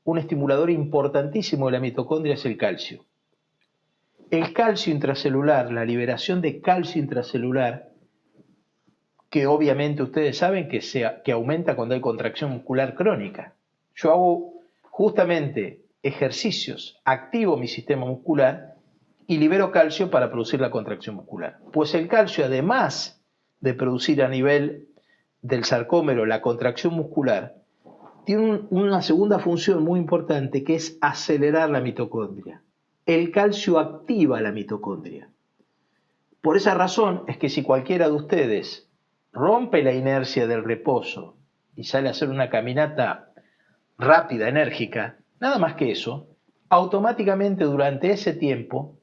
un estimulador importantísimo de la mitocondria es el calcio. El calcio intracelular, la liberación de calcio intracelular, que obviamente ustedes saben que aumenta cuando hay contracción muscular crónica. Yo hago justamente ejercicios, activo mi sistema muscular y libero calcio para producir la contracción muscular. Pues el calcio, además de producir a nivel del sarcómero la contracción muscular, tiene una segunda función muy importante, que es acelerar la mitocondria. El calcio activa la mitocondria. Por esa razón es que si cualquiera de ustedes rompe la inercia del reposo y sale a hacer una caminata rápida, enérgica, nada más que eso, automáticamente durante ese tiempo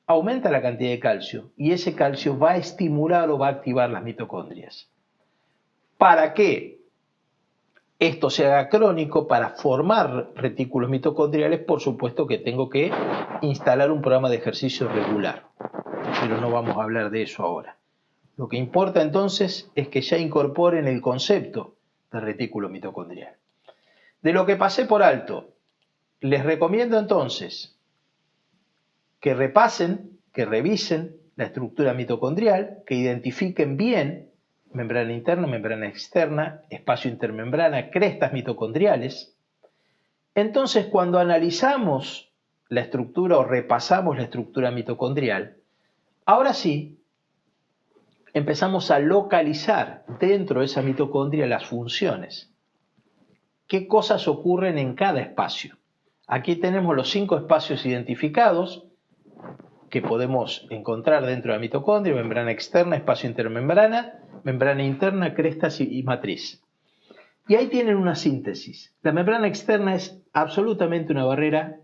aumenta la cantidad de calcio y ese calcio va a estimular o va a activar las mitocondrias. ¿Para qué? Esto se haga crónico, para formar retículos mitocondriales, por supuesto que tengo que instalar un programa de ejercicio regular, pero no vamos a hablar de eso ahora. Lo que importa entonces es que ya incorporen el concepto de retículo mitocondrial. De lo que pasé por alto, les recomiendo entonces que repasen, que revisen la estructura mitocondrial, que identifiquen bien membrana interna, membrana externa, espacio intermembrana, crestas mitocondriales. Entonces, cuando analizamos la estructura o repasamos la estructura mitocondrial, ahora sí empezamos a localizar dentro de esa mitocondria las funciones. ¿Qué cosas ocurren en cada espacio? Aquí tenemos los 5 espacios identificados que podemos encontrar dentro de la mitocondria: membrana externa, espacio intermembrana, membrana interna, crestas y matriz. Y ahí tienen una síntesis. La membrana externa es absolutamente una barrera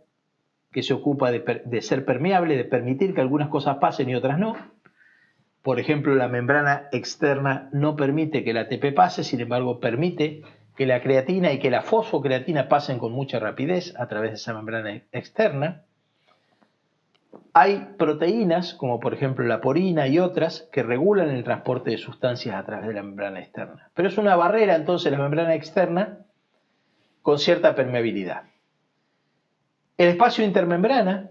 que se ocupa de ser permeable, de permitir que algunas cosas pasen y otras no. Por ejemplo, la membrana externa no permite que el ATP pase, sin embargo permite que la creatina y que la fosfocreatina pasen con mucha rapidez a través de esa membrana externa. Hay proteínas, como por ejemplo la porina y otras, que regulan el transporte de sustancias a través de la membrana externa. Pero es una barrera entonces la membrana externa con cierta permeabilidad. El espacio intermembrana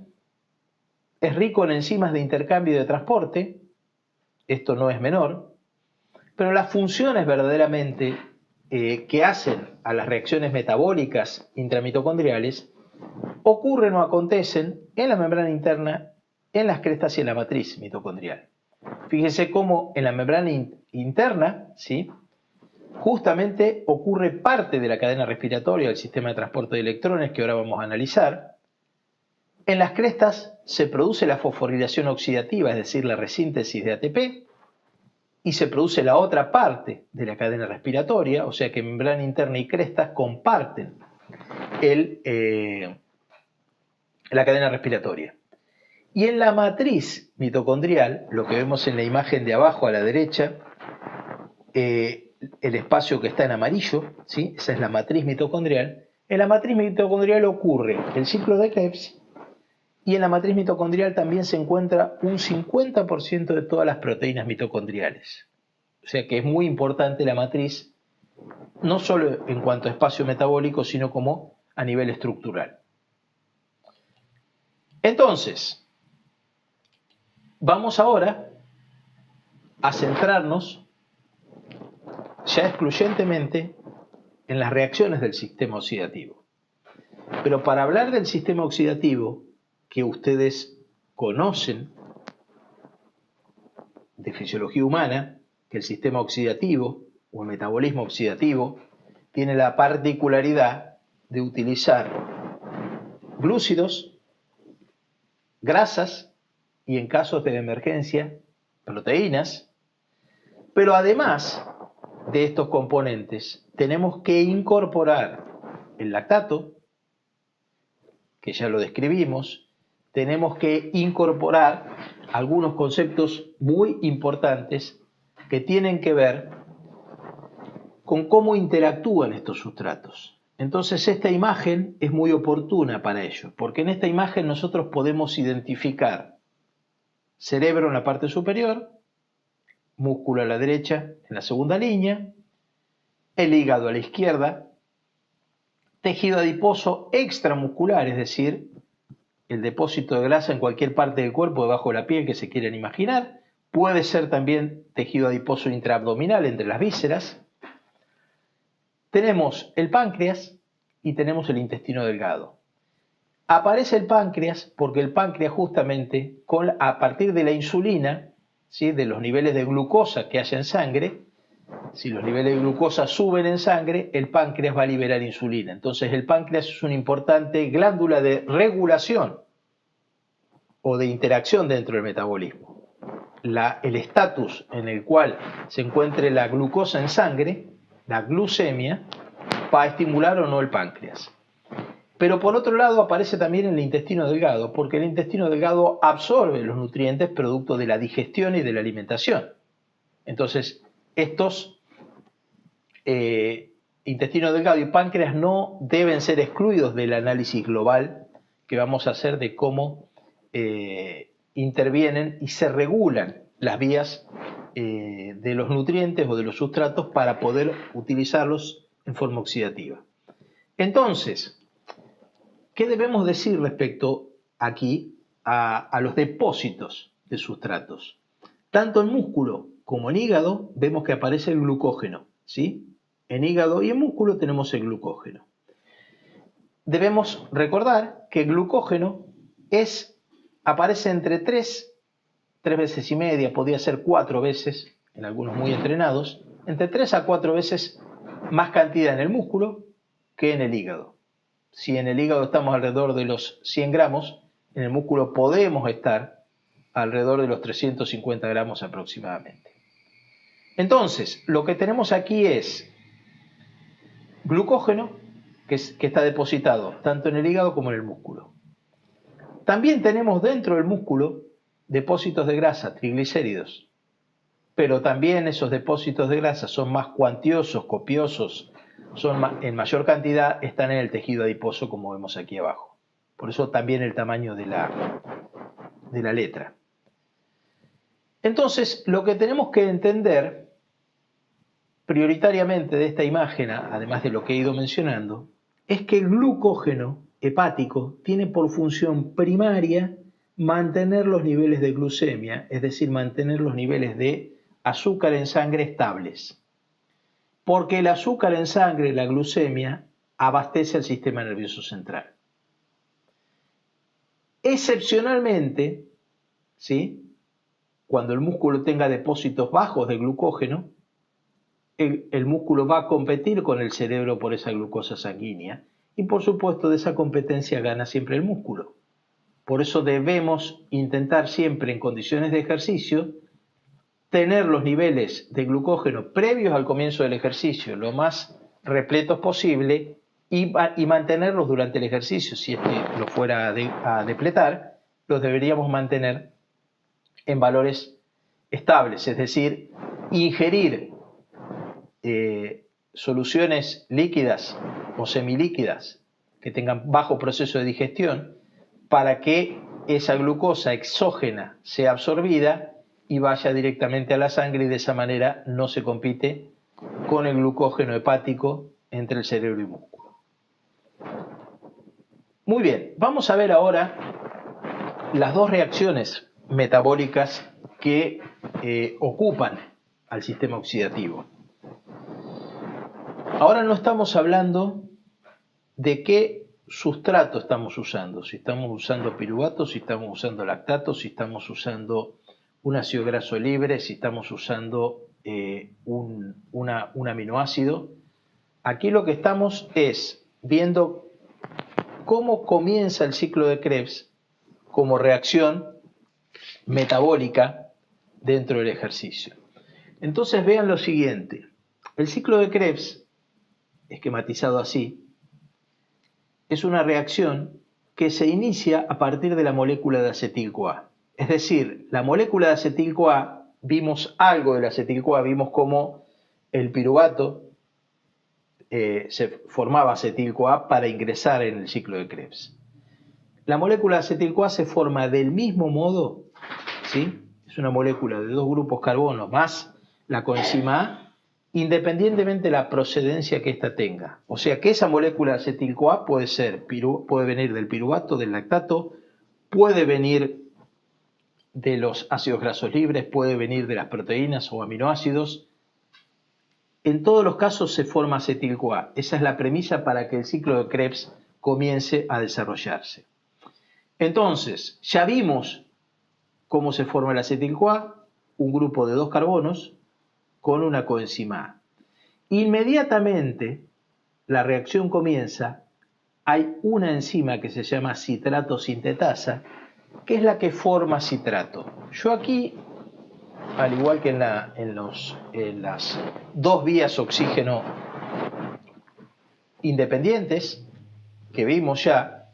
es rico en enzimas de intercambio y de transporte, esto no es menor, pero las funciones verdaderamente que hacen a las reacciones metabólicas intramitocondriales ocurren o acontecen en la membrana interna, en las crestas y en la matriz mitocondrial. Fíjense cómo en la membrana interna, ¿sí?, justamente ocurre parte de la cadena respiratoria del sistema de transporte de electrones que ahora vamos a analizar. En las crestas se produce la fosforilación oxidativa, es decir, la resíntesis de ATP, y se produce la otra parte de la cadena respiratoria, o sea que membrana interna y crestas comparten la cadena respiratoria. Y en la matriz mitocondrial, lo que vemos en la imagen de abajo a la derecha, el espacio que está en amarillo, ¿sí?, esa es la matriz mitocondrial. En la matriz mitocondrial ocurre el ciclo de Krebs, y en la matriz mitocondrial también se encuentra un 50% de todas las proteínas mitocondriales. O sea que es muy importante la matriz, no solo en cuanto a espacio metabólico, sino como a nivel estructural. Entonces, vamos ahora a centrarnos ya excluyentemente en las reacciones del sistema oxidativo. Pero para hablar del sistema oxidativo, que ustedes conocen de fisiología humana, que el sistema oxidativo o el metabolismo oxidativo tiene la particularidad de utilizar glúcidos, grasas y, en casos de emergencia, proteínas. Pero además de estos componentes, tenemos que incorporar el lactato, que ya lo describimos. Tenemos que incorporar algunos conceptos muy importantes que tienen que ver con cómo interactúan estos sustratos. Entonces esta imagen es muy oportuna para ello, porque en esta imagen nosotros podemos identificar cerebro en la parte superior, músculo a la derecha en la segunda línea, el hígado a la izquierda, tejido adiposo extramuscular, es decir, el depósito de grasa en cualquier parte del cuerpo debajo de la piel que se quieran imaginar. Puede ser también tejido adiposo intraabdominal entre las vísceras. Tenemos el páncreas y tenemos el intestino delgado. Aparece el páncreas porque el páncreas justamente a partir de la insulina, ¿sí?, de los niveles de glucosa que haya en sangre, si los niveles de glucosa suben en sangre, el páncreas va a liberar insulina. Entonces el páncreas es una importante glándula de regulación o de interacción dentro del metabolismo. El estatus en el cual se encuentre la glucosa en sangre, la glucemia, va a estimular o no el páncreas. Pero por otro lado aparece también en el intestino delgado, porque el intestino delgado absorbe los nutrientes producto de la digestión y de la alimentación. Entonces, estos intestino delgado y páncreas no deben ser excluidos del análisis global que vamos a hacer de cómo intervienen y se regulan las vías de los nutrientes o de los sustratos para poder utilizarlos en forma oxidativa. Entonces, ¿qué debemos decir respecto aquí a los depósitos de sustratos? Tanto en músculo como en hígado vemos que aparece el glucógeno, ¿sí? En hígado y en músculo tenemos el glucógeno. Debemos recordar que el glucógeno aparece entre 3 veces y media, podría ser 4 veces, en algunos muy entrenados, entre 3 a 4 veces más cantidad en el músculo que en el hígado. Si en el hígado estamos alrededor de los 100 gramos, en el músculo podemos estar alrededor de los 350 gramos aproximadamente. Entonces, lo que tenemos aquí es glucógeno, que está depositado tanto en el hígado como en el músculo. También tenemos dentro del músculo depósitos de grasa, triglicéridos, pero también esos depósitos de grasa son más cuantiosos, copiosos, en mayor cantidad, están en el tejido adiposo, como vemos aquí abajo. Por eso también el tamaño de la letra. Entonces, lo que tenemos que entender prioritariamente de esta imagen, además de lo que he ido mencionando, es que el glucógeno hepático tiene por función primaria mantener los niveles de glucemia, es decir, mantener los niveles de azúcar en sangre estables. Porque el azúcar en sangre, la glucemia, abastece al sistema nervioso central. Excepcionalmente, ¿sí?, cuando el músculo tenga depósitos bajos de glucógeno, el músculo va a competir con el cerebro por esa glucosa sanguínea y por supuesto de esa competencia gana siempre el músculo. Por eso debemos intentar siempre en condiciones de ejercicio tener los niveles de glucógeno previos al comienzo del ejercicio lo más repletos posible y mantenerlos durante el ejercicio. Si es que lo fuera a depletar, los deberíamos mantener en valores estables, es decir, ingerir soluciones líquidas o semilíquidas que tengan bajo proceso de digestión para que esa glucosa exógena sea absorbida y vaya directamente a la sangre y de esa manera no se compite con el glucógeno hepático entre el cerebro y músculo. Muy bien, vamos a ver ahora las dos reacciones metabólicas que ocupan al sistema oxidativo. Ahora no estamos hablando de qué sustrato estamos usando, si estamos usando piruvato, si estamos usando lactato, si estamos usando un ácido graso libre, si estamos usando un aminoácido. Aquí lo que estamos es viendo cómo comienza el ciclo de Krebs como reacción metabólica dentro del ejercicio. Entonces vean lo siguiente, el ciclo de Krebs, esquematizado así, es una reacción que se inicia a partir de la molécula de acetil-CoA. Es decir, la molécula de acetil-CoA, vimos algo de la acetil-CoA, vimos cómo el piruvato se formaba acetil-CoA para ingresar en el ciclo de Krebs. La molécula de acetil-CoA se forma del mismo modo, ¿sí? Es una molécula de dos grupos carbono más la coenzima A, independientemente de la procedencia que ésta tenga. O sea que esa molécula de acetil-CoA puede venir del piruvato, del lactato, puede venir de los ácidos grasos libres, puede venir de las proteínas o aminoácidos. En todos los casos se forma acetil-CoA. Esa es la premisa para que el ciclo de Krebs comience a desarrollarse. Entonces, ya vimos cómo se forma el acetil-CoA, un grupo de dos carbonos con una coenzima A. Inmediatamente la reacción comienza, hay una enzima que se llama citrato sintetasa, que es la que forma citrato. Yo aquí, al igual que en las dos vías oxígeno independientes que vimos ya,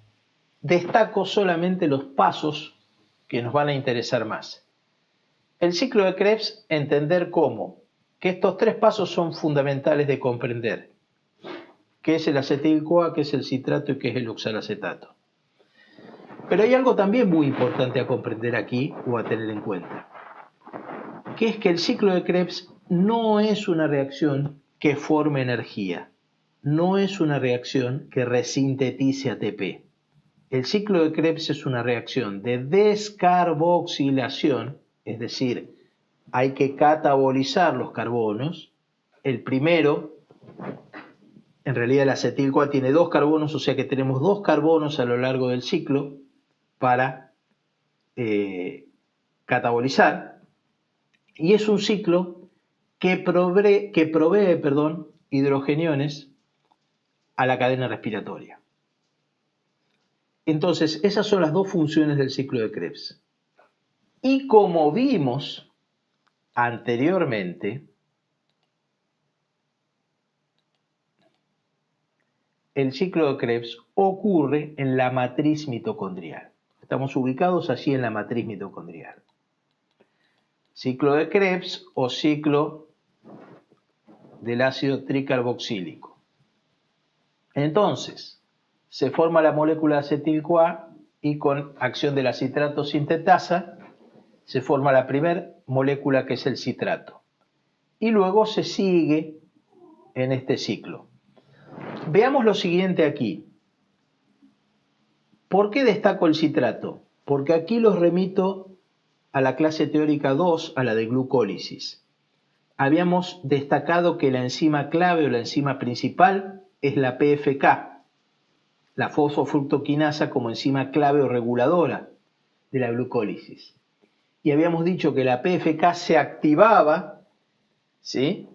destaco solamente los pasos que nos van a interesar más. El ciclo de Krebs, entender cómo, que estos tres pasos son fundamentales de comprender, qué es el acetil-CoA, qué es el citrato y qué es el oxalacetato. Pero hay algo también muy importante a comprender aquí o a tener en cuenta, que es que el ciclo de Krebs no es una reacción que forme energía, no es una reacción que resintetice ATP. El ciclo de Krebs es una reacción de descarboxilación, es decir, hay que catabolizar los carbonos. El primero, en realidad el acetil-CoA tiene dos carbonos, o sea que tenemos dos carbonos a lo largo del ciclo para catabolizar. Y es un ciclo que provee hidrogeniones a la cadena respiratoria. Entonces, esas son las dos funciones del ciclo de Krebs. Y como vimos anteriormente, el ciclo de Krebs ocurre en la matriz mitocondrial. Estamos ubicados allí en la matriz mitocondrial. Ciclo de Krebs o ciclo del ácido tricarboxílico. Entonces, se forma la molécula de acetil-CoA y con acción de la citrato sintetasa se forma la primera molécula que es el citrato. Y luego se sigue en este ciclo. Veamos lo siguiente aquí. ¿Por qué destaco el citrato? Porque aquí los remito a la clase teórica 2, a la de glucólisis. Habíamos destacado que la enzima clave o la enzima principal es la PFK, la fosfofructoquinasa, como enzima clave o reguladora de la glucólisis. Y habíamos dicho que la PFK se activaba, ¿sí?,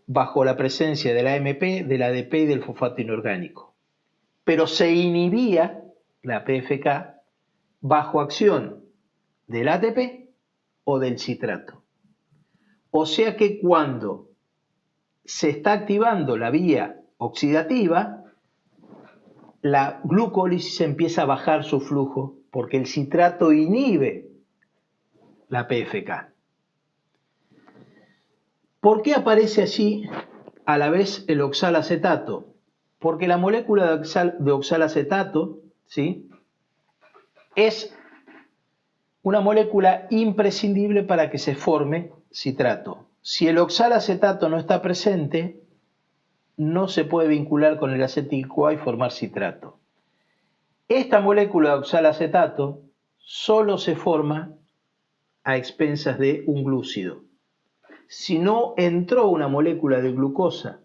bajo la presencia de la AMP, del ADP y del fosfato inorgánico. Pero se inhibía la PFK bajo acción del ATP o del citrato. O sea que cuando se está activando la vía oxidativa, la glucólisis empieza a bajar su flujo porque el citrato inhibe la PFK. ¿Por qué aparece allí a la vez el oxalacetato? Porque la molécula de oxalacetato, ¿sí?, es una molécula imprescindible para que se forme citrato. Si el oxalacetato no está presente, no se puede vincular con el acetil-CoA y formar citrato. Esta molécula de oxalacetato solo se forma a expensas de un glúcido. Si no entró una molécula de glucosa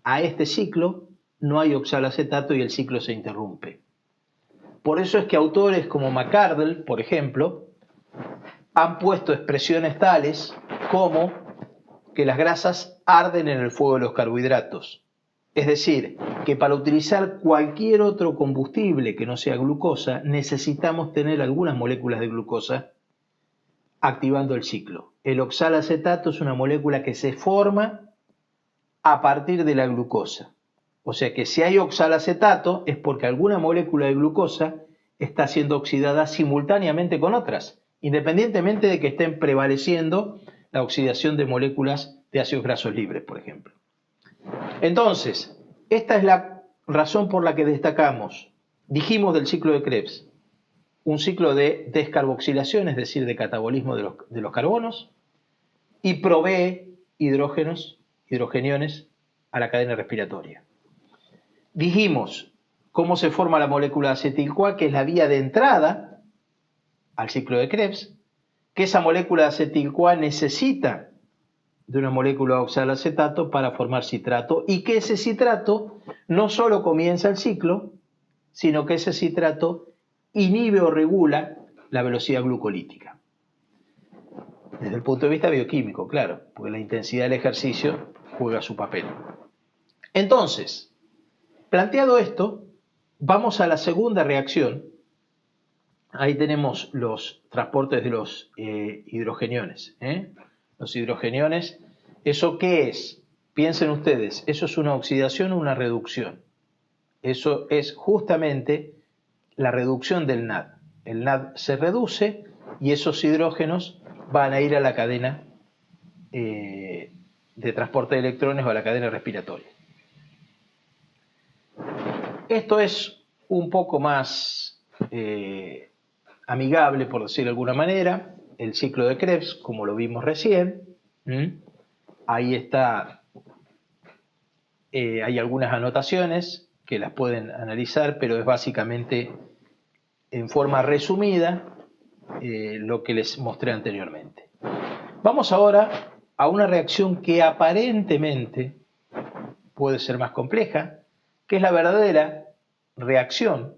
a este ciclo, no hay oxalacetato y el ciclo se interrumpe. Por eso es que autores como McArdle, por ejemplo, han puesto expresiones tales como que las grasas arden en el fuego de los carbohidratos. Es decir, que para utilizar cualquier otro combustible que no sea glucosa, necesitamos tener algunas moléculas de glucosa activando el ciclo. El oxalacetato es una molécula que se forma a partir de la glucosa. O sea que si hay oxalacetato es porque alguna molécula de glucosa está siendo oxidada simultáneamente con otras, independientemente de que estén prevaleciendo la oxidación de moléculas de ácidos grasos libres, por ejemplo. Entonces, esta es la razón por la que destacamos. Dijimos del ciclo de Krebs, un ciclo de descarboxilación, es decir, de catabolismo de los carbonos, y provee hidrogeniones a la cadena respiratoria. Dijimos cómo se forma la molécula de acetil-CoA, que es la vía de entrada al ciclo de Krebs, que esa molécula de acetil-CoA necesita de una molécula de oxalacetato para formar citrato, y que ese citrato no solo comienza el ciclo, sino que ese citrato inhibe o regula la velocidad glucolítica. Desde el punto de vista bioquímico, claro, porque la intensidad del ejercicio juega su papel. Entonces, planteado esto, vamos a la segunda reacción. Ahí tenemos los transportes de los hidrogeniones. Los hidrogeniones, ¿eso qué es? Piensen ustedes, ¿eso es una oxidación o una reducción? Eso es justamente la reducción del NAD. El NAD se reduce y esos hidrógenos van a ir a la cadena de transporte de electrones o a la cadena respiratoria. Esto es un poco más amigable, por decirlo de alguna manera, el ciclo de Krebs, como lo vimos recién. Ahí está, hay algunas anotaciones que las pueden analizar, pero es básicamente en forma resumida lo que les mostré anteriormente. Vamos ahora a una reacción que aparentemente puede ser más compleja, que es la verdadera reacción.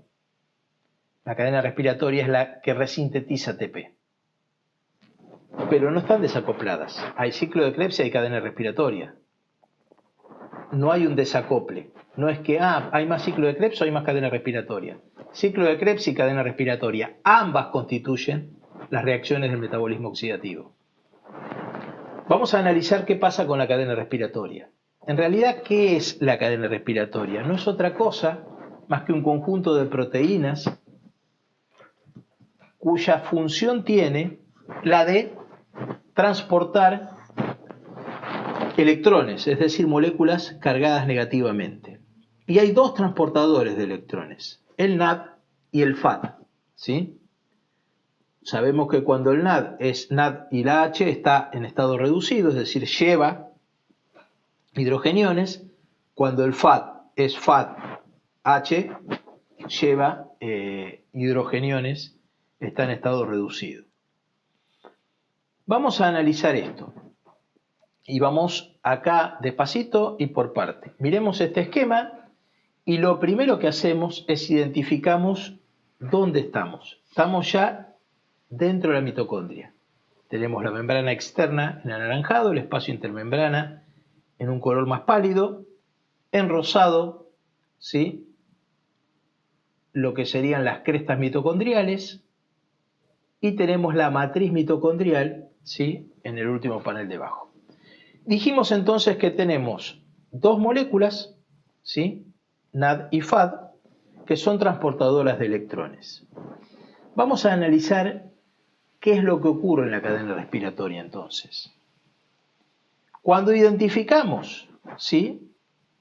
La cadena respiratoria es la que resintetiza ATP. Pero no están desacopladas. Hay ciclo de Krebs y hay cadena respiratoria. No hay un desacople. No es que hay más ciclo de Krebs o hay más cadena respiratoria. Ciclo de Krebs y cadena respiratoria, ambas constituyen las reacciones del metabolismo oxidativo. Vamos a analizar qué pasa con la cadena respiratoria. En realidad, ¿qué es la cadena respiratoria? No es otra cosa más que un conjunto de proteínas cuya función tiene la de transportar electrones, es decir, moléculas cargadas negativamente. Y hay dos transportadores de electrones, el NAD y el FAD, ¿sí? Sabemos que cuando el NAD es NAD y la H está en estado reducido, es decir, lleva hidrogeniones. Cuando el FAD es FAD H, lleva hidrogeniones, está en estado reducido. Vamos a analizar esto. Y vamos acá despacito y por parte. Miremos este esquema y lo primero que hacemos es identificamos dónde estamos. Estamos ya dentro de la mitocondria. Tenemos la membrana externa en anaranjado, el espacio intermembrana en un color más pálido, en rosado, ¿sí?, lo que serían las crestas mitocondriales, y tenemos la matriz mitocondrial, ¿sí?, en el último panel de abajo. Dijimos entonces que tenemos dos moléculas, ¿sí?, NAD y FAD, que son transportadoras de electrones. Vamos a analizar qué es lo que ocurre en la cadena respiratoria entonces. Cuando identificamos, ¿sí?,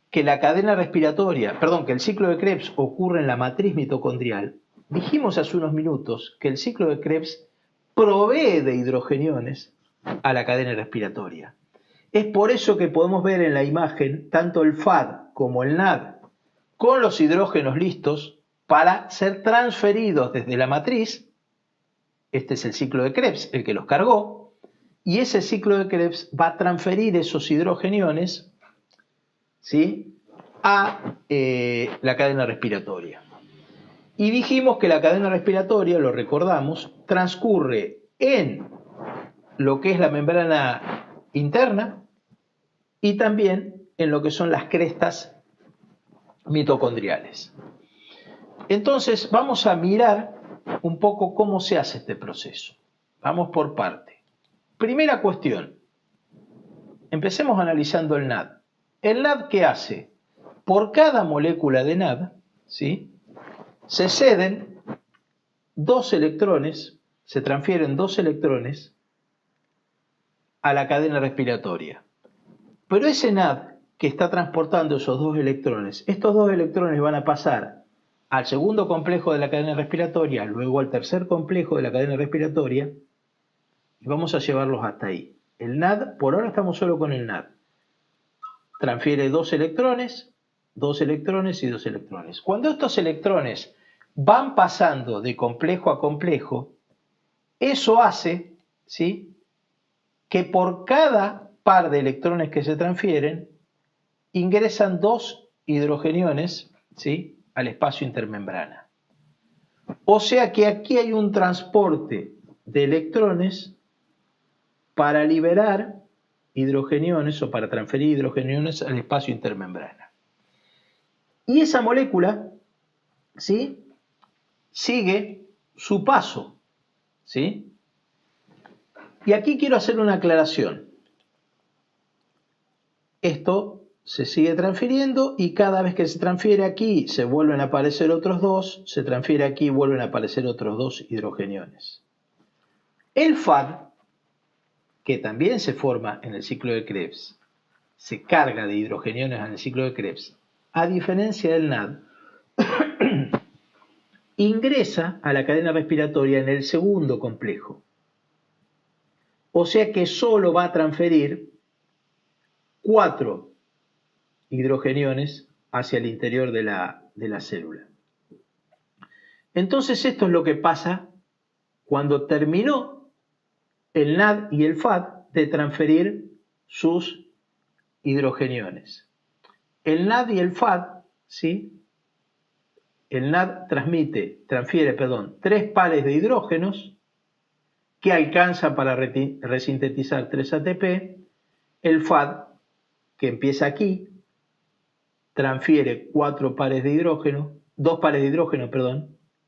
que la cadena respiratoria, que el ciclo de Krebs ocurre en la matriz mitocondrial, dijimos hace unos minutos que el ciclo de Krebs provee de hidrogeniones a la cadena respiratoria. Es por eso que podemos ver en la imagen tanto el FAD como el NAD con los hidrógenos listos para ser transferidos desde la matriz. Este es el ciclo de Krebs, el que los cargó, y ese ciclo de Krebs va a transferir esos hidrogeniones, ¿sí?, a la cadena respiratoria. Y dijimos que la cadena respiratoria, lo recordamos, transcurre en lo que es la membrana interna y también en lo que son las crestas mitocondriales. Entonces vamos a mirar un poco cómo se hace este proceso. Vamos por parte. Primera cuestión. Empecemos analizando el NAD. ¿El NAD qué hace? Por cada molécula de NAD, ¿sí?, se ceden dos electrones, se transfieren dos electrones a la cadena respiratoria. Pero ese NAD que está transportando esos dos electrones, estos dos electrones van a pasar al segundo complejo de la cadena respiratoria, luego al tercer complejo de la cadena respiratoria, y vamos a llevarlos hasta ahí. El NAD, por ahora estamos solo con el NAD. Transfiere dos electrones y dos electrones. Cuando estos electrones van pasando de complejo a complejo, eso hace, ¿sí?, que por cada par de electrones que se transfieren, ingresan dos hidrogeniones, ¿sí?, al espacio intermembrana. O sea que aquí hay un transporte de electrones para liberar hidrogeniones o para transferir hidrogeniones al espacio intermembrana. Y esa molécula, ¿sí?, sigue su paso, ¿sí? Y aquí quiero hacer una aclaración. Esto se sigue transfiriendo y cada vez que se transfiere aquí se vuelven a aparecer otros dos, se transfiere aquí y vuelven a aparecer otros dos hidrogeniones. El FAD, que también se forma en el ciclo de Krebs, se carga de hidrogeniones en el ciclo de Krebs, a diferencia del NAD, ingresa a la cadena respiratoria en el segundo complejo. O sea que solo va a transferir 4 hidrogeniones hacia el interior de la célula. Entonces esto es lo que pasa cuando terminó el NAD y el FAD de transferir sus hidrogeniones. El NAD y el FAD, ¿sí?, el NAD transfiere 3 pares de hidrógenos que alcanza para resintetizar 3 ATP. El FAD, que empieza aquí, transfiere 4 pares de hidrógeno, 2 pares de hidrógeno,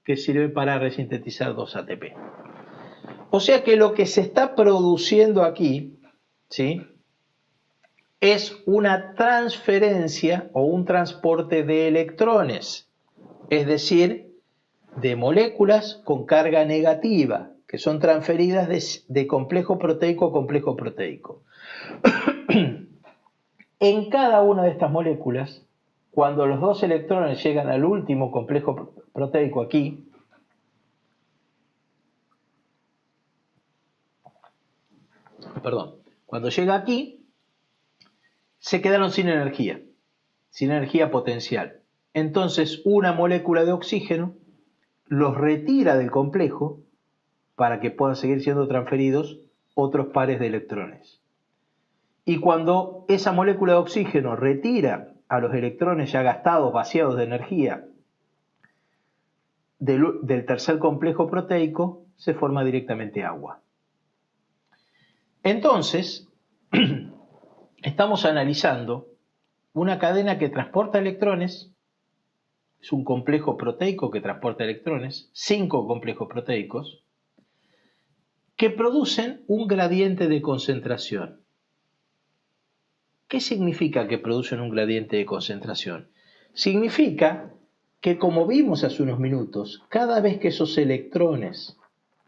que sirve para resintetizar 2 ATP. O sea que lo que se está produciendo aquí, ¿sí?, es una transferencia o un transporte de electrones, es decir, de moléculas con carga negativa, que son transferidas de complejo proteico a complejo proteico. En cada una de estas moléculas, cuando los dos electrones llegan al último complejo proteico aquí, cuando llega aquí, se quedaron sin energía potencial. entonces una molécula de oxígeno los retira del complejo para que puedan seguir siendo transferidos otros pares de electrones. Y cuando esa molécula de oxígeno retira a los electrones ya gastados, vaciados de energía del tercer complejo proteico, se forma directamente agua. Entonces, estamos analizando una cadena que transporta electrones, es un complejo proteico que transporta electrones, 5 complejos proteicos, que producen un gradiente de concentración. ¿Qué significa que producen un gradiente de concentración? Significa que, como vimos hace unos minutos, cada vez que esos electrones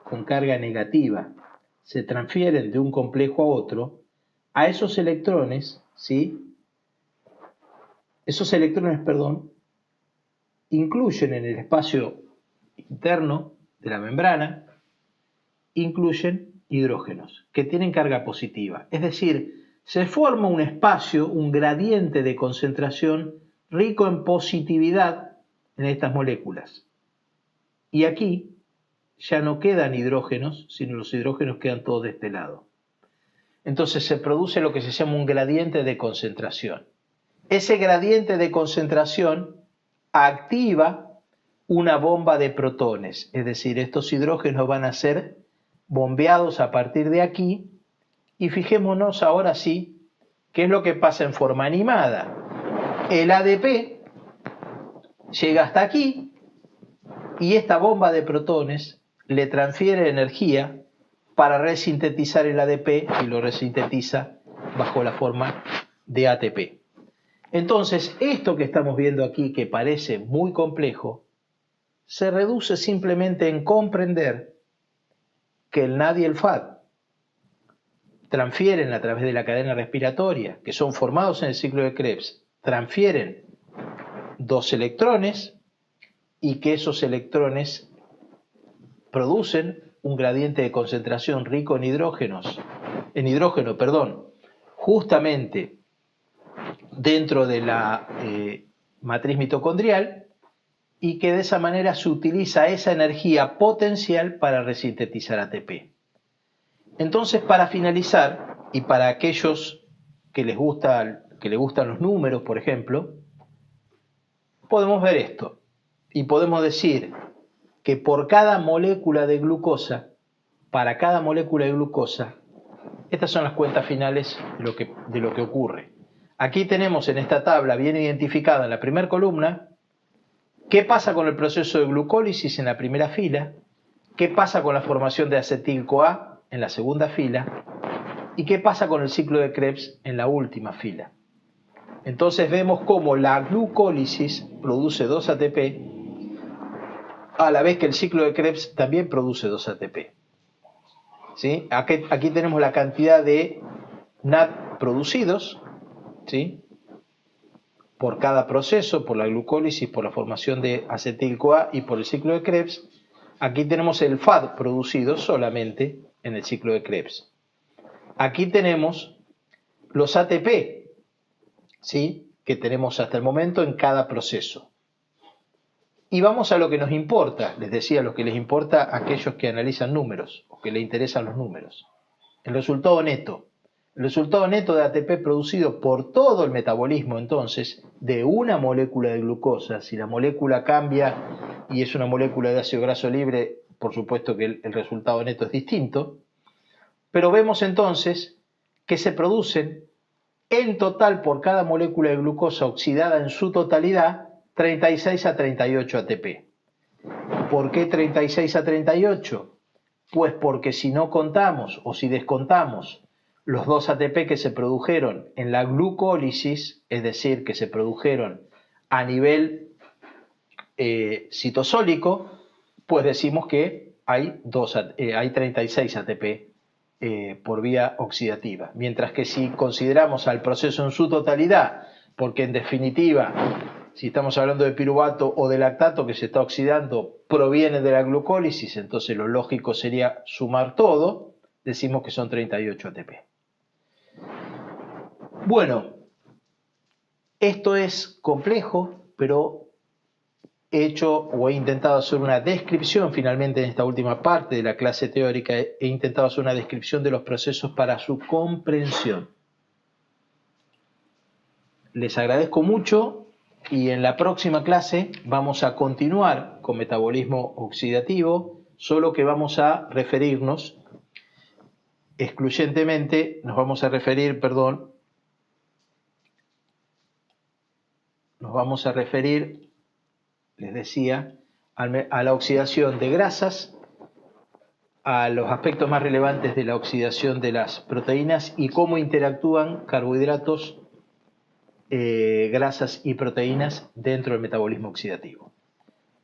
con carga negativa se transfieren de un complejo a otro, a esos electrones, ¿sí? Esos electrones, incluyen en el espacio interno de la membrana, incluyen hidrógenos que tienen carga positiva. Es decir, se forma un espacio, un gradiente de concentración rico en positividad en estas moléculas. Y aquí ya no quedan hidrógenos, sino los hidrógenos quedan todos de este lado. Entonces se produce lo que se llama un gradiente de concentración. Ese gradiente de concentración activa una bomba de protones, es decir, estos hidrógenos van a ser bombeados a partir de aquí, y fijémonos ahora sí qué es lo que pasa en forma animada. El ADP llega hasta aquí y esta bomba de protones le transfiere energía para resintetizar el ADP y lo resintetiza bajo la forma de ATP. Entonces, esto que estamos viendo aquí, que parece muy complejo, se reduce simplemente en comprender que el NAD y el FAD transfieren a través de la cadena respiratoria, que son formados en el ciclo de Krebs, transfieren 2 electrones y que esos electrones producen un gradiente de concentración rico en hidrógeno, justamente dentro de la matriz mitocondrial, y que de esa manera se utiliza esa energía potencial para resintetizar ATP. Entonces, para finalizar, y para aquellos que les gustan los números, por ejemplo, podemos ver esto y podemos decir que por cada molécula de glucosa, para cada molécula de glucosa, estas son las cuentas finales de lo que ocurre. Aquí tenemos en esta tabla bien identificada en la primera columna qué pasa con el proceso de glucólisis en la primera fila, qué pasa con la formación de acetil-CoA en la segunda fila y qué pasa con el ciclo de Krebs en la última fila. Entonces vemos cómo la glucólisis produce 2 ATP a la vez que el ciclo de Krebs también produce 2 ATP. ¿Sí? Aquí tenemos la cantidad de NAD producidos, ¿sí? Por cada proceso, por la glucólisis, por la formación de acetil-CoA y por el ciclo de Krebs. Aquí tenemos el FAD producido solamente en el ciclo de Krebs. Aquí tenemos los ATP, ¿sí? Que tenemos hasta el momento en cada proceso. Y vamos a lo que nos importa, les decía, lo que les importa a aquellos que analizan números o que les interesan los números. El resultado neto. El resultado neto de ATP producido por todo el metabolismo, entonces, de una molécula de glucosa. Si la molécula cambia y es una molécula de ácido graso libre, por supuesto que el resultado neto es distinto. Pero vemos entonces que se producen en total por cada molécula de glucosa oxidada en su totalidad 36 a 38 ATP. ¿Por qué 36 a 38? Pues porque si no contamos o si descontamos los 2 ATP que se produjeron en la glucólisis, es decir, que se produjeron a nivel citosólico, pues decimos que hay 36 ATP por vía oxidativa. Mientras que si consideramos al proceso en su totalidad, porque en definitiva, si estamos hablando de piruvato o de lactato que se está oxidando, proviene de la glucólisis, entonces lo lógico sería sumar todo, decimos que son 38 ATP. Bueno, esto es complejo, pero he hecho o he intentado hacer una descripción, finalmente en esta última parte de la clase teórica, he intentado hacer una descripción de los procesos para su comprensión. Les agradezco mucho y en la próxima clase vamos a continuar con metabolismo oxidativo, solo que vamos a referirnos excluyentemente, nos vamos a referir, les decía, a la oxidación de grasas, a los aspectos más relevantes de la oxidación de las proteínas y cómo interactúan carbohidratos, grasas y proteínas dentro del metabolismo oxidativo.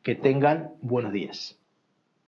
Que tengan buenos días.